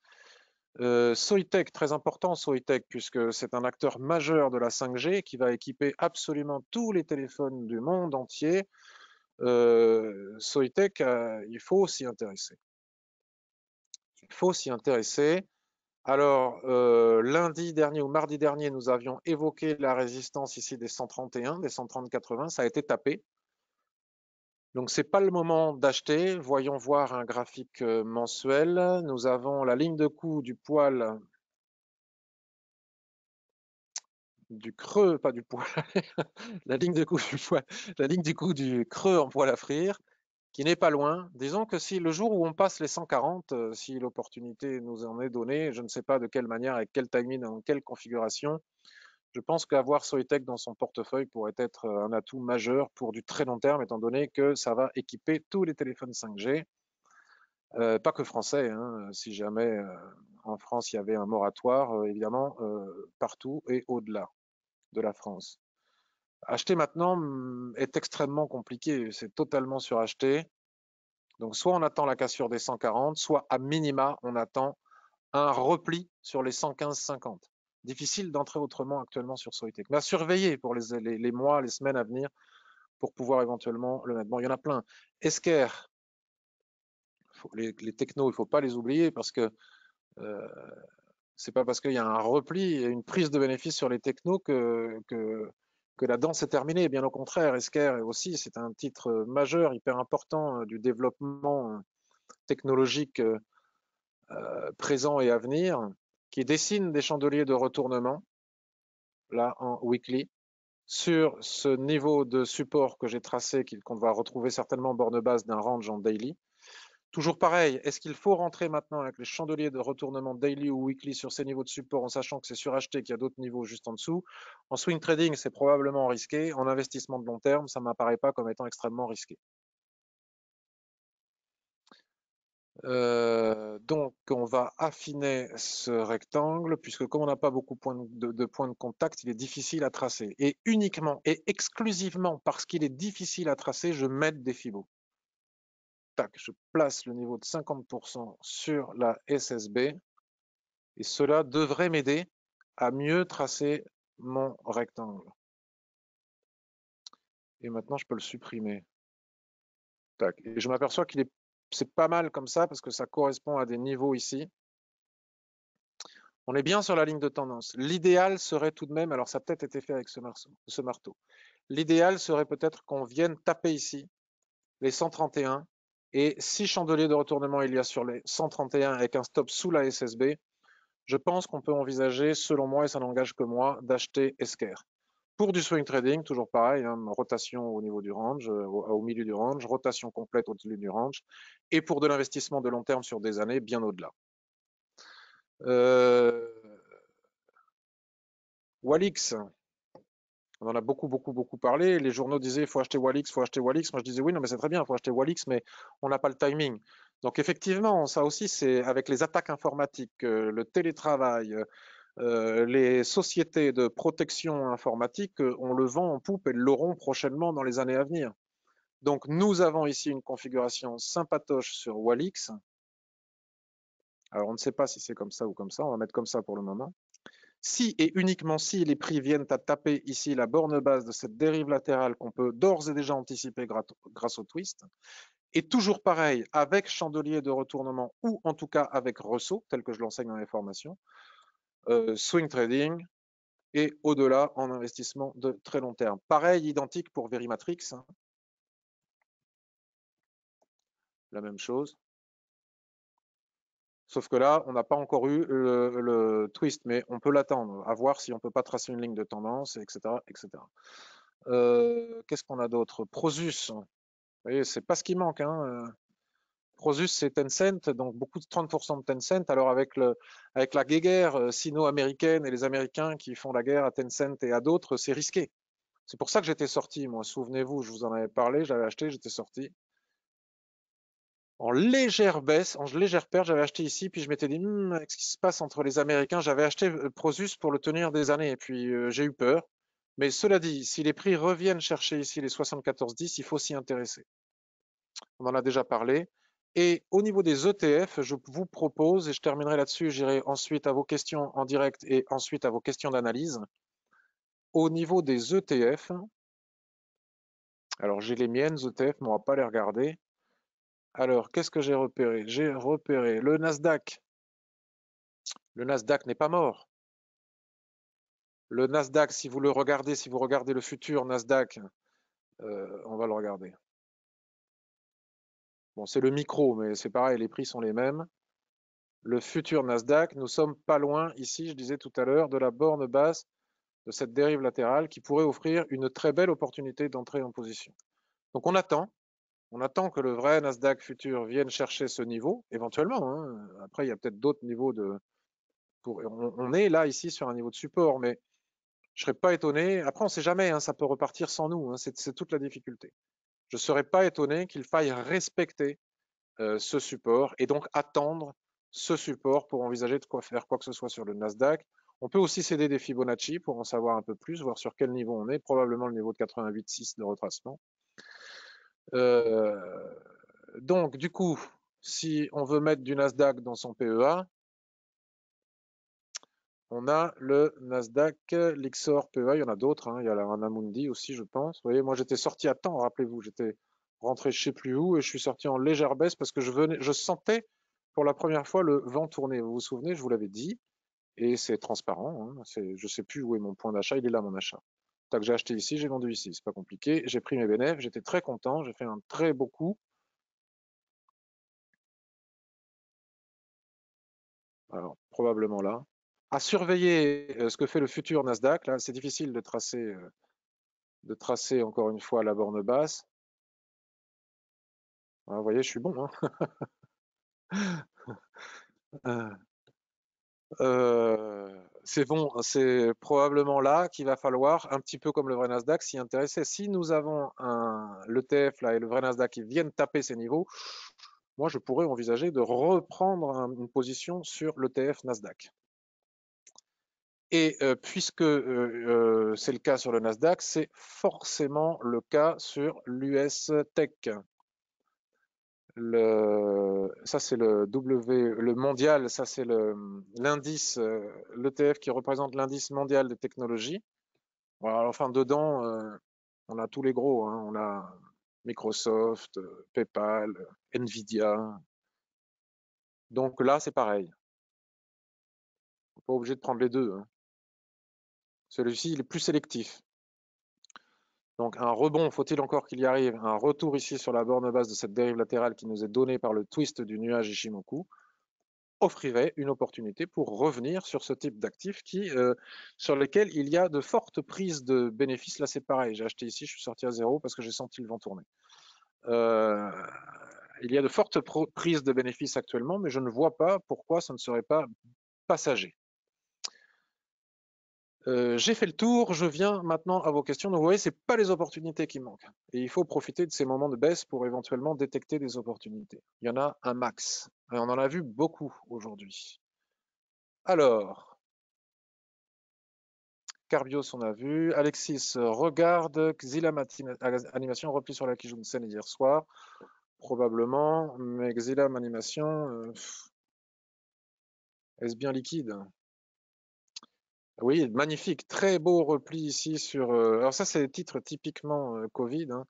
Soitec, très important Soitec, puisque c'est un acteur majeur de la 5G qui va équiper absolument tous les téléphones du monde entier. Soitec, il faut s'y intéresser. Il faut s'y intéresser. Alors, lundi dernier ou mardi dernier, nous avions évoqué la résistance ici des 131, des 130,80, ça a été tapé. Donc, ce n'est pas le moment d'acheter. Voyons voir un graphique mensuel. Nous avons la ligne de coup du poil, du creux, pas du poil, la ligne de coup du poil, la ligne du coup du creux en poil à frire, qui n'est pas loin. Disons que si le jour où on passe les 140, si l'opportunité nous en est donnée, je ne sais pas de quelle manière, avec quel timing, dans quelle configuration, je pense qu'avoir Soitec dans son portefeuille pourrait être un atout majeur pour du très long terme, étant donné que ça va équiper tous les téléphones 5G, pas que français, hein, si jamais en France il y avait un moratoire, évidemment, partout et au-delà de la France. Acheter maintenant est extrêmement compliqué, c'est totalement suracheté. Donc soit on attend la cassure des 140, soit à minima on attend un repli sur les 115,50. Difficile d'entrer autrement actuellement sur Soitec. Mais à surveiller pour les mois, les semaines à venir pour pouvoir éventuellement le mettre. Bon, il y en a plein. Esker, les technos, il ne faut pas les oublier parce que c'est pas parce qu'il y a un repli et une prise de bénéfice sur les technos que la danse est terminée. Bien au contraire, Esker aussi, c'est un titre majeur, hyper important du développement technologique présent et à venir, qui dessine des chandeliers de retournement, là en weekly, sur ce niveau de support que j'ai tracé, qu'on va retrouver certainement en borne basse d'un range en daily. Toujours pareil, est-ce qu'il faut rentrer maintenant avec les chandeliers de retournement daily ou weekly sur ces niveaux de support en sachant que c'est suracheté, qu'il y a d'autres niveaux juste en dessous? En swing trading, c'est probablement risqué. En investissement de long terme, ça ne m'apparaît pas comme étant extrêmement risqué. Donc, on va affiner ce rectangle, puisque comme on n'a pas beaucoup de points de contact, il est difficile à tracer. Et uniquement et exclusivement parce qu'il est difficile à tracer, je mets des fibos. Tac, je place le niveau de 50% sur la SSB, et cela devrait m'aider à mieux tracer mon rectangle. Et maintenant, je peux le supprimer. Tac. Et je m'aperçois c'est pas mal comme ça, parce que ça correspond à des niveaux ici. On est bien sur la ligne de tendance. L'idéal serait tout de même, alors ça a peut-être été fait avec ce marteau, l'idéal serait peut-être qu'on vienne taper ici les 131, et si chandelier de retournement il y a sur les 131 avec un stop sous la SSB, je pense qu'on peut envisager, selon moi, et ça n'engage que moi, d'acheter Esker. Pour du swing trading, toujours pareil, hein, rotation au niveau du range, au milieu du range, rotation complète au-dessus du range, et pour de l'investissement de long terme sur des années, bien au-delà. Walix, on en a beaucoup parlé. Les journaux disaient il faut acheter Walix, il faut acheter Walix. Moi je disais oui, non mais c'est très bien, il faut acheter Walix, mais on n'a pas le timing. Donc effectivement, ça aussi c'est avec les attaques informatiques, le télétravail, les sociétés de protection informatique, on le vend en poupe et l'auront prochainement dans les années à venir. Donc nous avons ici une configuration sympatoche sur Walix. Alors on ne sait pas si c'est comme ça ou comme ça, on va mettre comme ça pour le moment. Si et uniquement si les prix viennent à taper ici la borne basse de cette dérive latérale qu'on peut d'ores et déjà anticiper grâce au twist, et toujours pareil avec chandelier de retournement ou en tout cas avec ressaut, tel que je l'enseigne dans les formations, swing trading et au-delà en investissement de très long terme. Pareil, identique pour Verimatrix, hein. La même chose. Sauf que là, on n'a pas encore eu le twist, mais on peut l'attendre, à voir si on ne peut pas tracer une ligne de tendance, etc. etc. Qu'est-ce qu'on a d'autre? Prosus, vous voyez, c'est pas ce qui manque, hein. Prosus, c'est Tencent, donc beaucoup de 30% de Tencent. Alors avec la guéguerre sino-américaine et les Américains qui font la guerre à Tencent et à d'autres, c'est risqué. C'est pour ça que j'étais sorti, moi. Souvenez-vous, je vous en avais parlé, j'avais acheté, j'étais sorti. En légère baisse, en légère perte, j'avais acheté ici, puis je m'étais dit, avec ce qui se passe entre les Américains, j'avais acheté Prosus pour le tenir des années, et puis j'ai eu peur. Mais cela dit, si les prix reviennent chercher ici les 74,10, il faut s'y intéresser. On en a déjà parlé. Et au niveau des ETF, je vous propose, et je terminerai là-dessus, j'irai ensuite à vos questions en direct et ensuite à vos questions d'analyse. Au niveau des ETF, alors j'ai les miennes ETF, mais on ne va pas les regarder. Alors, qu'est-ce que j'ai repéré? J'ai repéré le Nasdaq. Le Nasdaq n'est pas mort. Le Nasdaq, si vous regardez le futur Nasdaq, on va le regarder. Bon, c'est le micro, mais c'est pareil, les prix sont les mêmes. Le futur Nasdaq, nous sommes pas loin ici, je disais tout à l'heure, de la borne basse de cette dérive latérale qui pourrait offrir une très belle opportunité d'entrée en position. Donc on attend que le vrai Nasdaq futur vienne chercher ce niveau, éventuellement, hein. Après, il y a peut-être d'autres niveaux on est là ici sur un niveau de support, mais je ne serais pas étonné. Après, on ne sait jamais, hein, ça peut repartir sans nous, hein, c'est toute la difficulté. Je ne serais pas étonné qu'il faille respecter ce support et donc attendre ce support pour envisager de faire quoi que ce soit sur le Nasdaq. On peut aussi céder des Fibonacci pour en savoir un peu plus, voir sur quel niveau on est, probablement le niveau de 88,6 de retracement. Donc, du coup, si on veut mettre du Nasdaq dans son PEA, on a le Nasdaq, l'Ixor PEA, il y en a d'autres, hein. Il y a un Amundi aussi, je pense. Vous voyez, moi j'étais sorti à temps, rappelez-vous, j'étais rentré je ne sais plus où et je suis sorti en légère baisse parce que je sentais pour la première fois le vent tourner. Vous vous souvenez, je vous l'avais dit, et c'est transparent, hein. Je ne sais plus où est mon point d'achat, il est là mon achat. Tac, j'ai acheté ici, j'ai vendu ici, c'est pas compliqué. J'ai pris mes bénéfices, j'étais très content, j'ai fait un très beau coup. Alors, probablement là. À surveiller ce que fait le futur Nasdaq. Là, c'est difficile de tracer encore une fois la borne basse. Ah, vous voyez, je suis bon, hein. C'est bon, c'est probablement là qu'il va falloir, un petit peu comme le vrai Nasdaq, s'y intéresser. Si nous avons l'ETF là et le vrai Nasdaq qui viennent taper ces niveaux, moi, je pourrais envisager de reprendre une position sur l'ETF Nasdaq. Et puisque c'est le cas sur le Nasdaq, c'est forcément le cas sur l'US Tech. Ça, c'est le mondial, ça, c'est l'indice, l'ETF qui représente l'indice mondial des technologies. Voilà, enfin, dedans, on a tous les gros, hein. On a Microsoft, PayPal, Nvidia. Donc là, c'est pareil. On n'est pas obligé de prendre les deux, hein. Celui-ci, il est plus sélectif. Donc un rebond, faut-il encore qu'il y arrive, un retour ici sur la borne basse de cette dérive latérale qui nous est donnée par le twist du nuage Ishimoku, offrirait une opportunité pour revenir sur ce type d'actifs sur lesquels il y a de fortes prises de bénéfices. Là, c'est pareil. J'ai acheté ici, je suis sorti à zéro parce que j'ai senti le vent tourner. Il y a de fortes prises de bénéfices actuellement, mais je ne vois pas pourquoi ça ne serait pas passager. J'ai fait le tour, je viens maintenant à vos questions. Donc vous voyez, ce n'est pas les opportunités qui manquent. Et il faut profiter de ces moments de baisse pour éventuellement détecter des opportunités. Il y en a un max. Et on en a vu beaucoup aujourd'hui. Alors, Carbios, on a vu. Alexis regarde. Xila Animation repli sur la Kijun-sen hier soir. Probablement. Mais Xila Animation, est-ce bien liquide? Oui, magnifique. Très beau repli ici sur. Alors, ça, c'est des titres typiquement Covid, hein.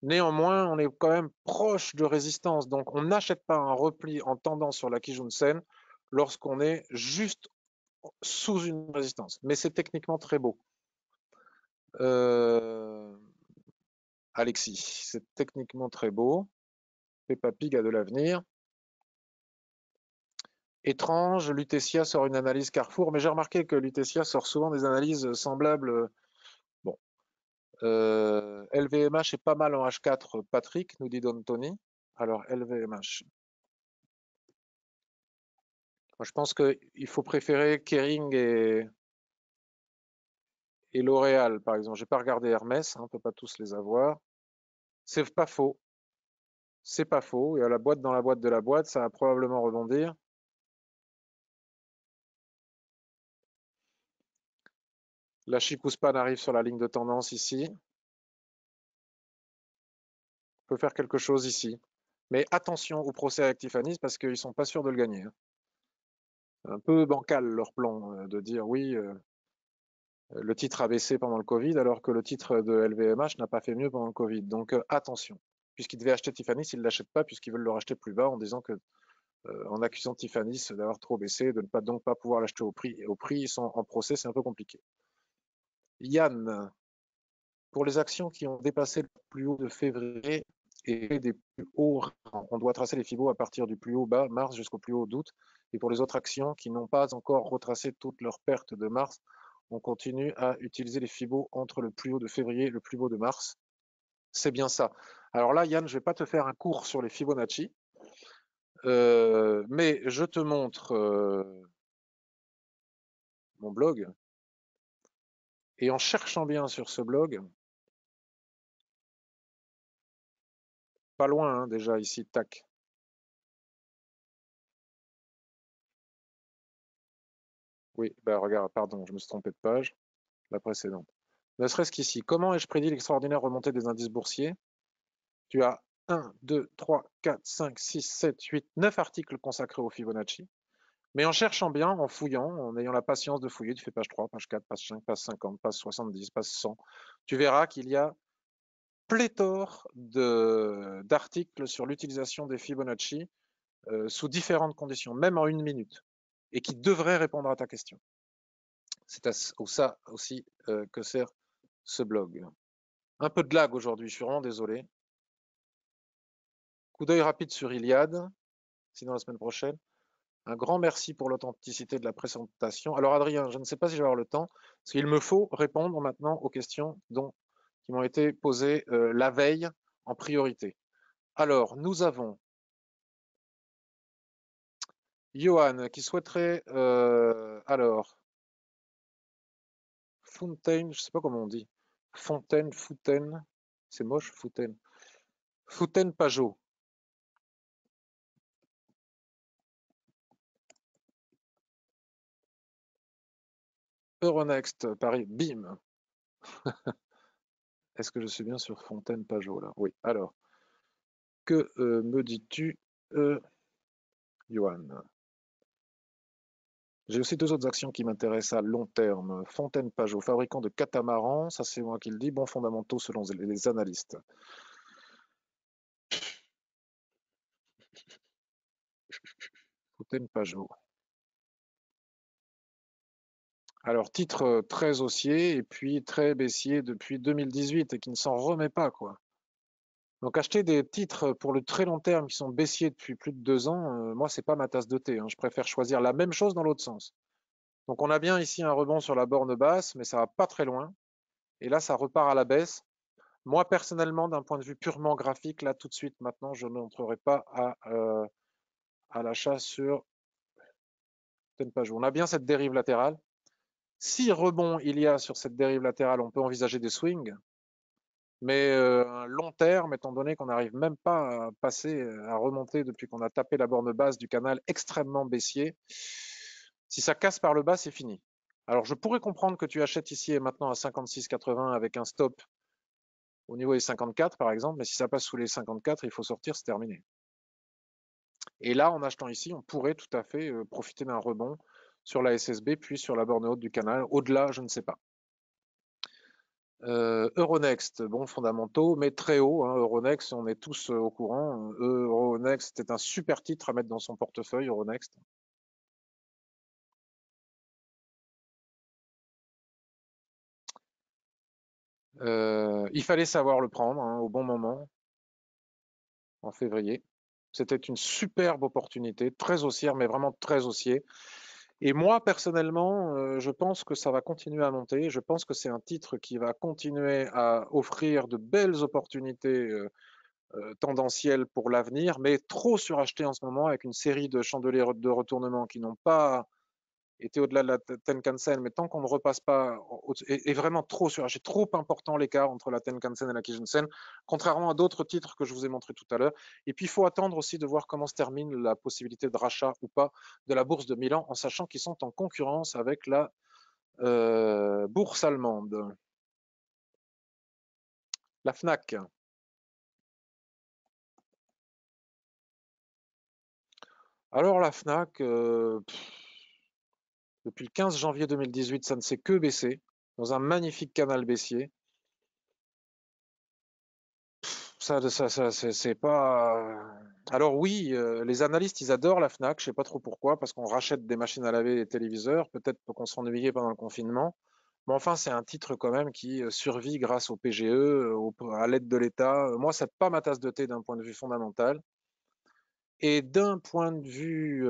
Néanmoins, on est quand même proche de résistance. Donc, on n'achète pas un repli en tendance sur la Kijun-sen lorsqu'on est juste sous une résistance. Mais c'est techniquement très beau. Alexis, c'est techniquement très beau. Peppa Pig a de l'avenir. Étrange, Lutetia sort une analyse Carrefour, mais j'ai remarqué que Lutetia sort souvent des analyses semblables. Bon, LVMH est pas mal en H4, Patrick, nous dit Don Tony. Alors, LVMH. Moi, je pense qu'il faut préférer Kering et L'Oréal, par exemple. Je n'ai pas regardé Hermès, hein, on ne peut pas tous les avoir. C'est pas faux. C'est pas faux. Il y a la boîte dans la boîte de la boîte, ça va probablement rebondir. La Chicouspan arrive sur la ligne de tendance ici. On peut faire quelque chose ici. Mais attention au procès avec Tiffany's parce qu'ils ne sont pas sûrs de le gagner, hein. Un peu bancal leur plan de dire oui, le titre a baissé pendant le Covid alors que le titre de LVMH n'a pas fait mieux pendant le Covid. Donc attention. Puisqu'ils devaient acheter Tiffany's, ils ne l'achètent pas puisqu'ils veulent le racheter plus bas en disant que en accusant Tiffany's d'avoir trop baissé, de ne pas donc pas pouvoir l'acheter au prix. Et au prix, ils sont en procès, c'est un peu compliqué. Yann, pour les actions qui ont dépassé le plus haut de février et des plus hauts, on doit tracer les fibos à partir du plus haut bas mars jusqu'au plus haut d'août. Et pour les autres actions qui n'ont pas encore retracé toutes leurs pertes de mars, on continue à utiliser les fibos entre le plus haut de février et le plus haut de mars. C'est bien ça. Alors là, Yann, je ne vais pas te faire un cours sur les Fibonacci, mais je te montre mon blog. Et en cherchant bien sur ce blog, pas loin, hein, déjà ici, tac. Oui, bah regarde, pardon, je me suis trompé de page, la précédente. Ne serait-ce qu'ici, comment ai-je prédit l'extraordinaire remontée des indices boursiers? Tu as 1, 2, 3, 4, 5, 6, 7, 8, 9 articles consacrés au Fibonacci. Mais en cherchant bien, en fouillant, en ayant la patience de fouiller, tu fais page 3, page 4, page 5, page 50, page 70, page 100, tu verras qu'il y a pléthore d'articles sur l'utilisation des Fibonacci sous différentes conditions, même en une minute, et qui devraient répondre à ta question. C'est à ça aussi que sert ce blog. Un peu de lag aujourd'hui, je suis vraiment désolé. Coup d'œil rapide sur Iliad, sinon la semaine prochaine. Un grand merci pour l'authenticité de la présentation. Alors Adrien, je ne sais pas si je vais avoir le temps, parce qu'il me faut répondre maintenant aux questions qui m'ont été posées la veille en priorité. Alors, nous avons Johan qui souhaiterait, alors, Fontaine, je ne sais pas comment on dit, Fontaine, c'est moche, Fontaine. Fontaine Pajot. Euronext, Paris, bim. Est-ce que je suis bien sur Fontaine-Pajot là? Oui. Alors, que me dis-tu, Johan? J'ai aussi deux autres actions qui m'intéressent à long terme. Fontaine-Pajot, fabricant de catamarans, ça c'est moi qui le dis, bons fondamentaux selon les analystes. Fontaine-Pajot. Alors, titre très haussier et puis très baissier depuis 2018 et qui ne s'en remet pas, quoi. Donc, acheter des titres pour le très long terme qui sont baissiers depuis plus de 2 ans, moi, c'est pas ma tasse de thé, hein. Je préfère choisir la même chose dans l'autre sens. Donc, on a bien ici un rebond sur la borne basse, mais ça va pas très loin. Et là, ça repart à la baisse. Moi, personnellement, d'un point de vue purement graphique, là, tout de suite, maintenant, je n'entrerai pas à l'achat sur Tenpajou. On a bien cette dérive latérale. Si rebond il y a sur cette dérive latérale, on peut envisager des swings, mais un long terme, étant donné qu'on n'arrive même pas à passer, à remonter depuis qu'on a tapé la borne basse du canal extrêmement baissier, si ça casse par le bas, c'est fini. Alors, je pourrais comprendre que tu achètes ici et maintenant à 56,80 avec un stop au niveau des 54, par exemple, mais si ça passe sous les 54, il faut sortir, c'est terminé. Et là, en achetant ici, on pourrait tout à fait profiter d'un rebond sur la SSB, puis sur la borne haute du canal. Au-delà, je ne sais pas. Euronext, bon, fondamentaux, mais très haut, hein. Euronext, on est tous au courant. Euronext est un super titre à mettre dans son portefeuille, Euronext. Il fallait savoir le prendre, hein, au bon moment, en février. C'était une superbe opportunité, très haussière, mais vraiment très haussier. Et moi, personnellement, je pense que ça va continuer à monter. Je pense que c'est un titre qui va continuer à offrir de belles opportunités tendancielles pour l'avenir, mais trop suracheté en ce moment avec une série de chandeliers de retournement qui n'ont pas été au-delà de la Tenkan-sen, mais tant qu'on ne repasse pas, est vraiment trop suracheté, trop important l'écart entre la Tenkan-sen et la Kijun-sen, contrairement à d'autres titres que je vous ai montrés tout à l'heure. Et puis il faut attendre aussi de voir comment se termine la possibilité de rachat ou pas de la bourse de Milan, en sachant qu'ils sont en concurrence avec la bourse allemande. La Fnac. Alors la Fnac, depuis le 15 janvier 2018, ça ne s'est que baissé, dans un magnifique canal baissier. C'est pas. Alors oui, les analystes, ils adorent la Fnac. Je sais pas trop pourquoi, parce qu'on rachète des machines à laver et des téléviseurs. Peut-être qu'on s'ennuyait pendant le confinement. Mais enfin, c'est un titre quand même qui survit grâce au PGE, à l'aide de l'État. Moi, c'est pas ma tasse de thé d'un point de vue fondamental. Et d'un point de vue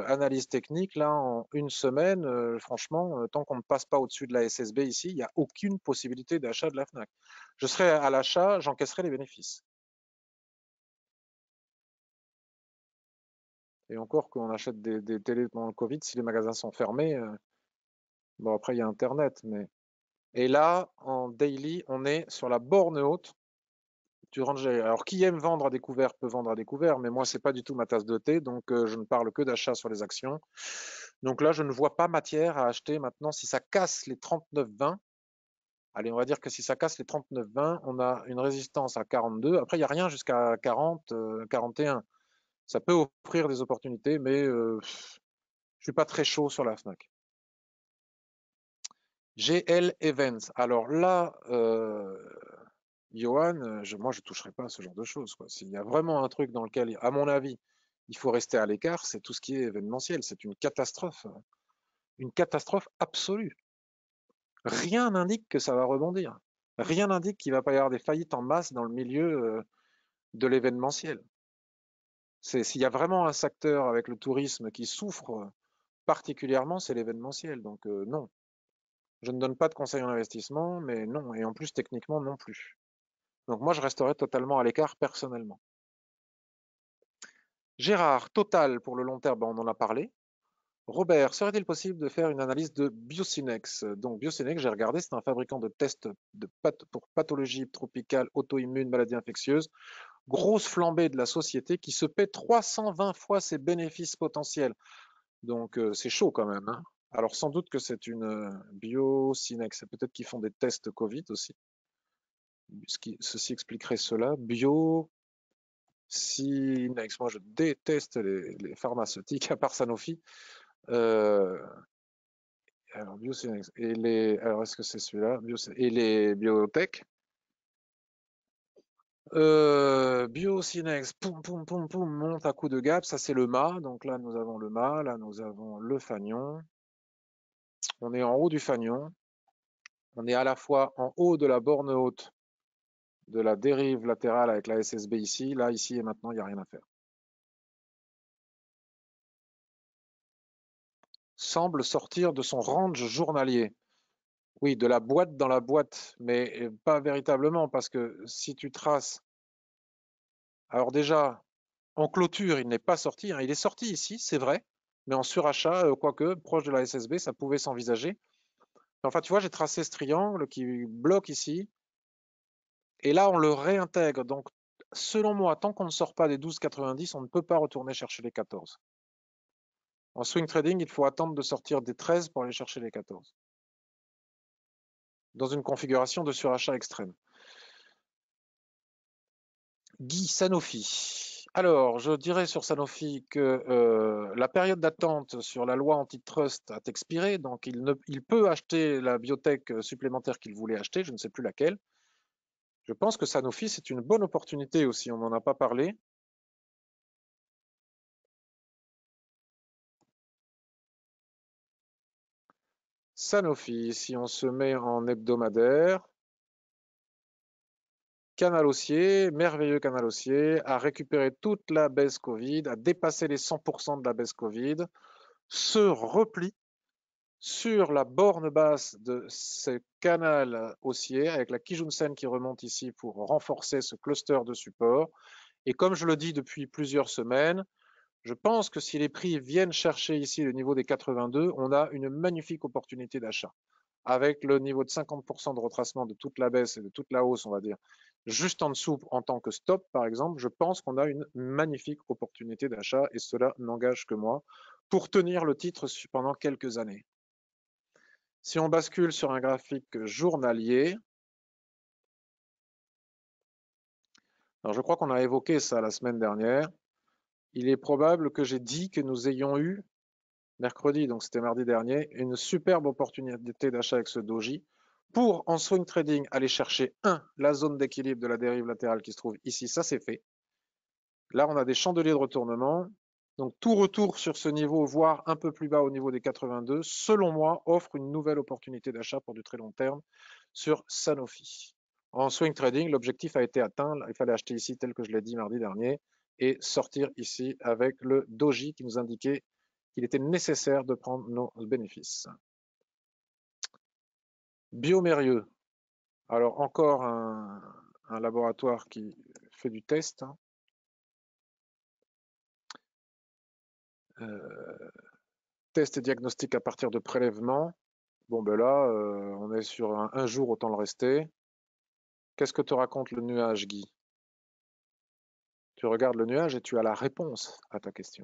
analyse technique, là, en une semaine, franchement, tant qu'on ne passe pas au-dessus de la SSB ici, il n'y a aucune possibilité d'achat de la Fnac. Je serai à l'achat, j'encaisserai les bénéfices. Et encore qu'on achète des télés pendant le Covid, si les magasins sont fermés, bon après il y a Internet, mais. Et là, en daily, on est sur la borne haute du range. Alors qui aime vendre à découvert peut vendre à découvert, mais moi c'est pas du tout ma tasse de thé, donc je ne parle que d'achat sur les actions. Donc là, je ne vois pas matière à acheter maintenant si ça casse les 39,20. Allez, on va dire que si ça casse les 39,20, on a une résistance à 42. Après, il n'y a rien jusqu'à 40, 41. Ça peut offrir des opportunités, mais je suis pas très chaud sur la Fnac. GL Events. Alors là, Johan, moi je toucherai pas à ce genre de choses, quoi. S'il y a vraiment un truc dans lequel, à mon avis, il faut rester à l'écart, c'est tout ce qui est événementiel. C'est une catastrophe absolue. Rien n'indique que ça va rebondir. Rien n'indique qu'il va pas y avoir des faillites en masse dans le milieu de l'événementiel. S'il y a vraiment un secteur avec le tourisme qui souffre particulièrement, c'est l'événementiel. Donc non, je ne donne pas de conseils en investissement, mais non, et en plus techniquement non plus. Donc moi je resterai totalement à l'écart personnellement. Gérard, Total pour le long terme, on en a parlé. Robert, serait-il possible de faire une analyse de Biocinex? Donc Biocinex, j'ai regardé, c'est un fabricant de tests pour pathologies tropicales, auto-immunes, maladies infectieuses. Grosse flambée de la société qui se paie 320 fois ses bénéfices potentiels. Donc c'est chaud quand même, hein. Alors sans doute que c'est une Biocinex, c'est peut-être qu'ils font des tests Covid aussi. Ceci expliquerait cela. Biocinex, moi je déteste les pharmaceutiques à part Sanofi. Euh, alors Biocinex alors est-ce que c'est celui-là? Et les biotech. Biocinex, poum poum poum poum, monte à coup de gap, ça c'est le mât. Donc là nous avons le mât, là nous avons le fanion. On est en haut du fanion. On est à la fois en haut de la borne haute de la dérive latérale avec la SSB ici. Là, ici et maintenant, il n'y a rien à faire. Semble sortir de son range journalier. Oui, de la boîte dans la boîte, mais pas véritablement, parce que si tu traces... Alors déjà, en clôture, il n'est pas sorti. Hein. Il est sorti ici, c'est vrai, mais en surachat, quoique, proche de la SSB, ça pouvait s'envisager. Enfin, tu vois, j'ai tracé ce triangle qui bloque ici, et là, on le réintègre. Donc, selon moi, tant qu'on ne sort pas des 12,90, on ne peut pas retourner chercher les 14. En swing trading, il faut attendre de sortir des 13 pour aller chercher les 14. Dans une configuration de surachat extrême. Guy Sanofi. Alors, je dirais sur Sanofi que la période d'attente sur la loi antitrust a expiré, donc il peut acheter la biotech supplémentaire qu'il voulait acheter, je ne sais plus laquelle. Je pense que Sanofi, c'est une bonne opportunité aussi, on n'en a pas parlé. Sanofi, si on se met en hebdomadaire, canal haussier, merveilleux canal haussier, a récupéré toute la baisse Covid, a dépassé les 100% de la baisse Covid, se replie sur la borne basse de ce canal haussier avec la Kijun-sen qui remonte ici pour renforcer ce cluster de support. Et comme je le dis depuis plusieurs semaines, je pense que si les prix viennent chercher ici le niveau des 82, on a une magnifique opportunité d'achat. Avec le niveau de 50% de retracement de toute la baisse et de toute la hausse, on va dire, juste en dessous en tant que stop, par exemple, je pense qu'on a une magnifique opportunité d'achat et cela n'engage que moi pour tenir le titre pendant quelques années. Si on bascule sur un graphique journalier, alors je crois qu'on a évoqué ça la semaine dernière, il est probable que j'ai dit que nous ayons eu mercredi, donc c'était mardi dernier, une superbe opportunité d'achat avec ce doji pour, en swing trading, aller chercher, la zone d'équilibre de la dérive latérale qui se trouve ici, ça c'est fait. Là, on a des chandeliers de retournement. Donc tout retour sur ce niveau, voire un peu plus bas au niveau des 82, selon moi, offre une nouvelle opportunité d'achat pour du très long terme sur Sanofi. En swing trading, l'objectif a été atteint. Il fallait acheter ici tel que je l'ai dit mardi dernier et sortir ici avec le doji qui nous indiquait qu'il était nécessaire de prendre nos bénéfices. Biomérieux. Alors encore un laboratoire qui fait du test. Test et diagnostic à partir de prélèvements. Bon ben là, on est sur un jour, autant le rester. Qu'est-ce que te raconte le nuage, Guy? Tu regardes le nuage et tu as la réponse à ta question.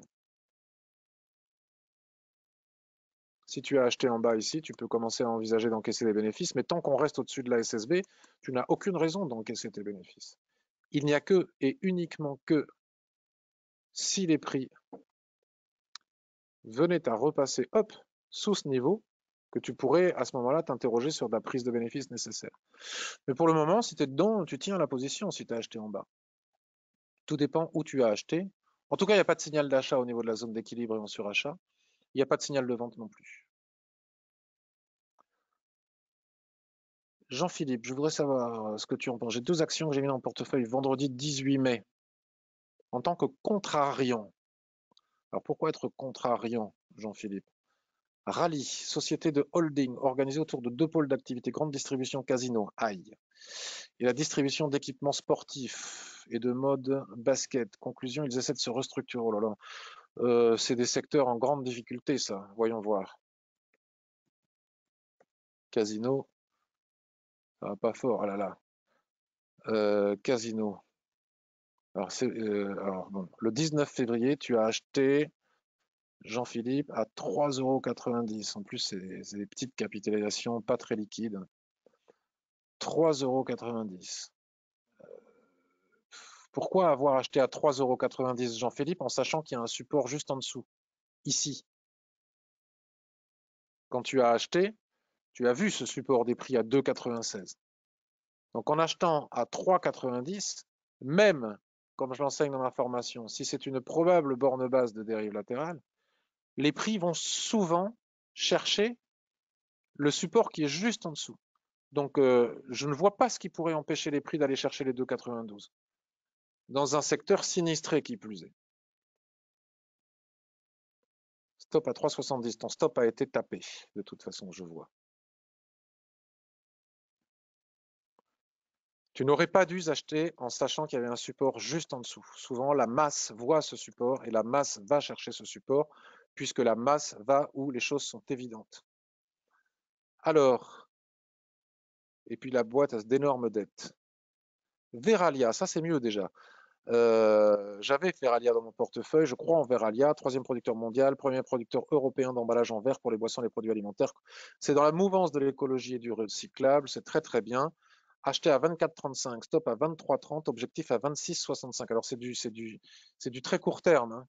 Si tu as acheté en bas ici, tu peux commencer à envisager d'encaisser des bénéfices, mais tant qu'on reste au-dessus de la SSB, tu n'as aucune raison d'encaisser tes bénéfices. Il n'y a que et uniquement que si les prix venaient à repasser hop, sous ce niveau, que tu pourrais à ce moment-là t'interroger sur la prise de bénéfices nécessaire. Mais pour le moment, si tu es dedans, tu tiens la position si tu as acheté en bas. Tout dépend où tu as acheté. En tout cas, il n'y a pas de signal d'achat au niveau de la zone d'équilibre et en surachat. Il n'y a pas de signal de vente non plus. Jean-Philippe, je voudrais savoir ce que tu en penses. J'ai deux actions que j'ai mis dans mon portefeuille vendredi 18 mai. En tant que contrariant. Alors pourquoi être contrariant, Jean-Philippe? Rallye, société de holding organisée autour de deux pôles d'activité, grande distribution casino, aïe, et la distribution d'équipements sportifs et de mode basket. Conclusion, ils essaient de se restructurer. Oh là là. C'est des secteurs en grande difficulté, ça. Voyons voir. Casino, ça va pas fort. Oh là là. Casino. Alors, bon, le 19 février, tu as acheté Jean-Philippe à 3,90 €. En plus, c'est des petites capitalisations pas très liquides. 3,90 €. Pourquoi avoir acheté à 3,90 € Jean-Philippe en sachant qu'il y a un support juste en dessous, ici? Quand tu as acheté, tu as vu ce support des prix à 2,96 €. Donc en achetant à 3,90, même comme je l'enseigne dans ma formation, si c'est une probable borne basse de dérive latérale, les prix vont souvent chercher le support qui est juste en dessous. Donc je ne vois pas ce qui pourrait empêcher les prix d'aller chercher les 2,92 dans un secteur sinistré qui plus est. Stop à 3,70. Ton stop a été tapé, de toute façon, je vois. Tu n'aurais pas dû acheter en sachant qu'il y avait un support juste en dessous. Souvent, la masse voit ce support et la masse va chercher ce support puisque la masse va où les choses sont évidentes. Alors, et puis la boîte a d'énormes dettes. Veralia, ça c'est mieux déjà. J'avais Veralia dans mon portefeuille, je crois en Veralia, troisième producteur mondial, premier producteur européen d'emballage en verre pour les boissons et les produits alimentaires. C'est dans la mouvance de l'écologie et du recyclable, c'est très très bien. Acheté à 24,35, stop à 23,30, objectif à 26,65. Alors c'est du très court terme, hein.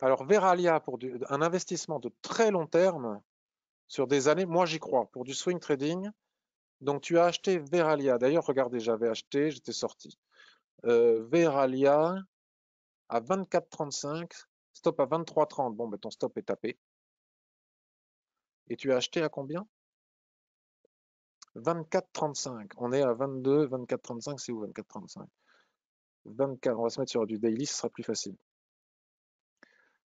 Alors Veralia pour un investissement de très long terme sur des années, moi j'y crois. Pour du swing trading, donc tu as acheté Veralia. D'ailleurs, regardez, j'avais acheté, j'étais sorti. Veralia à 24,35, stop à 23,30. Bon, ben, ton stop est tapé. Et tu as acheté à combien? 24,35. On est à 22, 24,35, c'est où 24,35? 24, on va se mettre sur du daily, ce sera plus facile.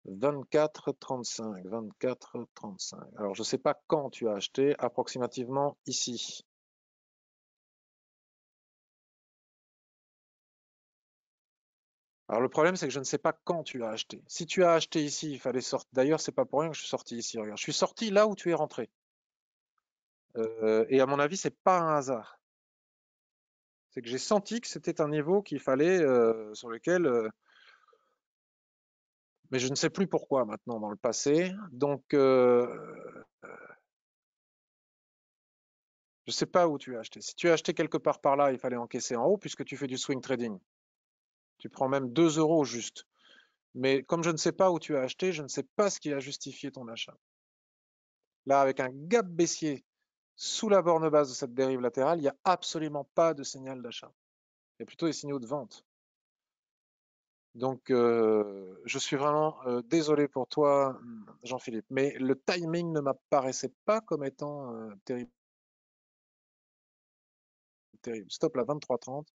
24,35, 24,35. Alors, je ne sais pas quand tu as acheté, approximativement ici. Alors, le problème, c'est que je ne sais pas quand tu as acheté. Si tu as acheté ici, il fallait sortir. D'ailleurs, c'est pas pour rien que je suis sorti ici. Regarde, je suis sorti là où tu es rentré. Et à mon avis, c'est pas un hasard. C'est que j'ai senti que c'était un niveau qu'il fallait, sur lequel, mais je ne sais plus pourquoi maintenant dans le passé. Donc, je ne sais pas où tu as acheté. Si tu as acheté quelque part par là, il fallait encaisser en haut puisque tu fais du swing trading. Tu prends même 2 € juste. Mais comme je ne sais pas où tu as acheté, je ne sais pas ce qui a justifié ton achat. Là, avec un gap baissier sous la borne basse de cette dérive latérale, il n'y a absolument pas de signal d'achat. Il y a plutôt des signaux de vente. Donc, je suis vraiment désolé pour toi, Jean-Philippe, mais le timing ne m'apparaissait pas comme étant terrible, terrible. Stop là, 23,30,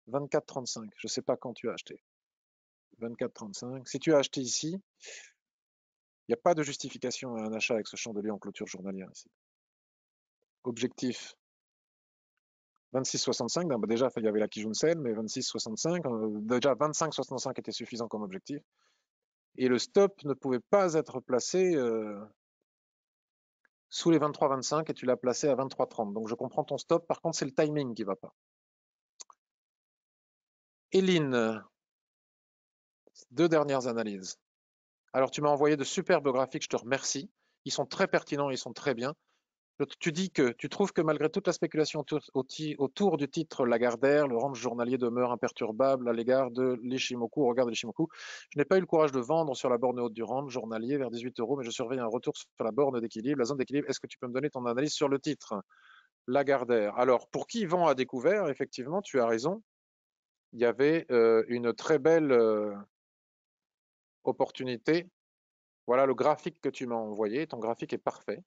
24,35. Je ne sais pas quand tu as acheté. 24,35. Si tu as acheté ici, il n'y a pas de justification à un achat avec ce chandelier en clôture journalière ici. Objectif 26,65. Bah déjà, il y avait la Kijun Sen, mais 26,65. Déjà, 25,65 était suffisant comme objectif. Et le stop ne pouvait pas être placé sous les 23,25 et tu l'as placé à 23,30. Donc je comprends ton stop. Par contre, c'est le timing qui ne va pas. Eline, deux dernières analyses. Alors tu m'as envoyé de superbes graphiques, je te remercie. Ils sont très pertinents, ils sont très bien. Tu dis que tu trouves que malgré toute la spéculation autour du titre Lagardère, le range journalier demeure imperturbable à l'égard de l'Ishimoku, au regard de l'Ishimoku. Je n'ai pas eu le courage de vendre sur la borne haute du range journalier vers 18 €, mais je surveille un retour sur la borne d'équilibre, la zone d'équilibre. Est-ce que tu peux me donner ton analyse sur le titre Lagardère? Alors, pour qui vend à découvert, effectivement, tu as raison. Il y avait une très belle opportunité. Voilà le graphique que tu m'as envoyé. Ton graphique est parfait.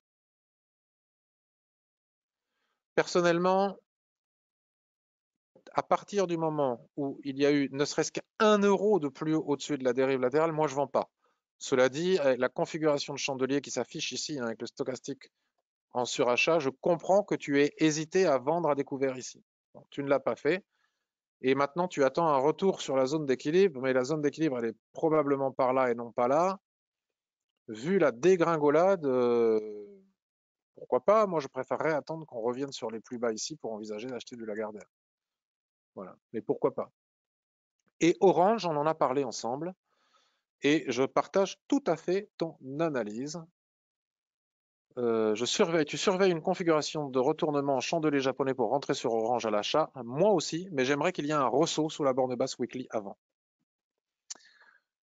Personnellement, à partir du moment où il y a eu ne serait-ce qu'1 € de plus haut au-dessus de la dérive latérale, moi je ne vends pas. Cela dit, avec la configuration de chandelier qui s'affiche ici, hein, avec le stochastique en surachat, je comprends que tu aies hésité à vendre à découvert ici. Bon, tu ne l'as pas fait. Et maintenant, tu attends un retour sur la zone d'équilibre, mais la zone d'équilibre, elle est probablement par là et non pas là. Vu la dégringolade, pourquoi pas? Moi, je préférerais attendre qu'on revienne sur les plus bas ici pour envisager d'acheter du Lagardère. Voilà. Mais pourquoi pas? Et Orange, on en a parlé ensemble. et je partage tout à fait ton analyse. Tu surveilles une configuration de retournement en chandelier japonais pour rentrer sur Orange à l'achat. Moi aussi, mais j'aimerais qu'il y ait un ressaut sous la borne basse weekly avant.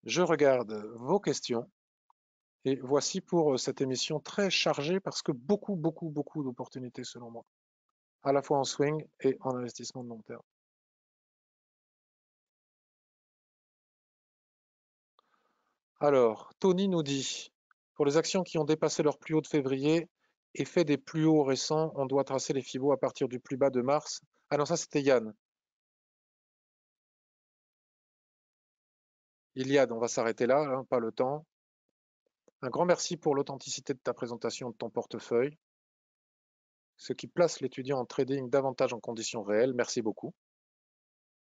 Je regarde vos questions et voici pour cette émission très chargée parce que beaucoup d'opportunités selon moi, à la fois en swing et en investissement de long terme. Alors, Tony nous dit, pour les actions qui ont dépassé leur plus haut de février et fait des plus hauts récents, on doit tracer les Fibos à partir du plus bas de mars. Ah non, ça c'était Yann. Iliad, on va s'arrêter là, hein, pas le temps. Un grand merci pour l'authenticité de ta présentation de ton portefeuille, ce qui place l'étudiant en trading davantage en conditions réelles. Merci beaucoup.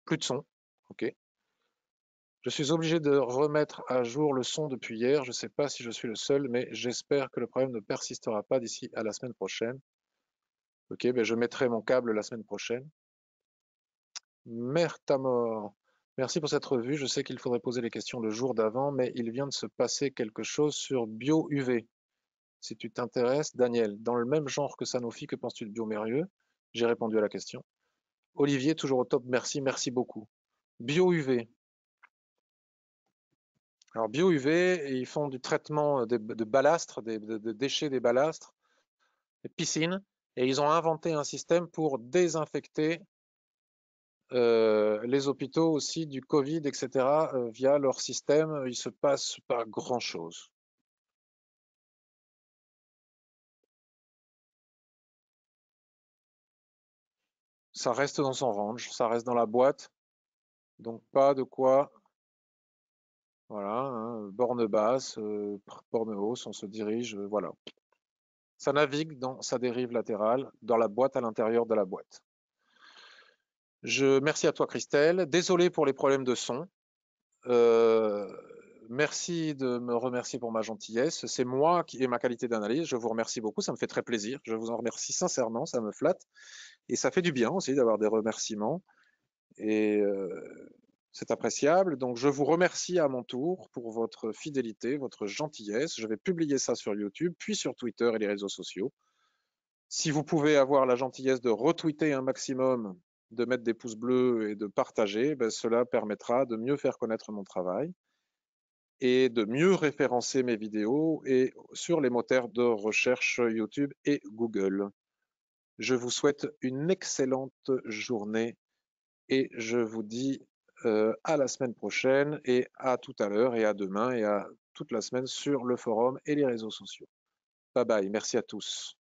Plus de son. OK. Je suis obligé de remettre à jour le son depuis hier. Je ne sais pas si je suis le seul, mais j'espère que le problème ne persistera pas d'ici à la semaine prochaine. OK, ben je mettrai mon câble la semaine prochaine. Mère ta mort. Merci pour cette revue. Je sais qu'il faudrait poser les questions le jour d'avant, mais il vient de se passer quelque chose sur BioUV. Si tu t'intéresses, Daniel, dans le même genre que Sanofi, que penses-tu de Biomérieux? J'ai répondu à la question. Olivier, toujours au top, merci, merci beaucoup. BioUV. Alors BioUV, ils font du traitement de balastres, de déchets des balastres, des piscines, et ils ont inventé un système pour désinfecter les hôpitaux aussi du Covid, etc. Via leur système. Il se passe pas grand-chose. Ça reste dans son range, ça reste dans la boîte, donc pas de quoi. Voilà, hein, borne basse, borne hausse, on se dirige, voilà. Ça navigue dans sa dérive latérale, dans la boîte à l'intérieur de la boîte. Merci à toi Christelle. Désolé pour les problèmes de son. Euh, Merci de me remercier pour ma gentillesse. C'est moi qui ai ma qualité d'analyse. Je vous remercie beaucoup. Ça me fait très plaisir. Je vous en remercie sincèrement. Ça me flatte. Et ça fait du bien aussi d'avoir des remerciements. Et c'est appréciable. Donc, je vous remercie à mon tour pour votre fidélité, votre gentillesse. Je vais publier ça sur YouTube, puis sur Twitter et les réseaux sociaux. Si vous pouvez avoir la gentillesse de retweeter un maximum, de mettre des pouces bleus et de partager, ben, cela permettra de mieux faire connaître mon travail et de mieux référencer mes vidéos et sur les moteurs de recherche YouTube et Google. Je vous souhaite une excellente journée et je vous dis à la semaine prochaine et à tout à l'heure et à demain et à toute la semaine sur le forum et les réseaux sociaux. Bye bye, merci à tous.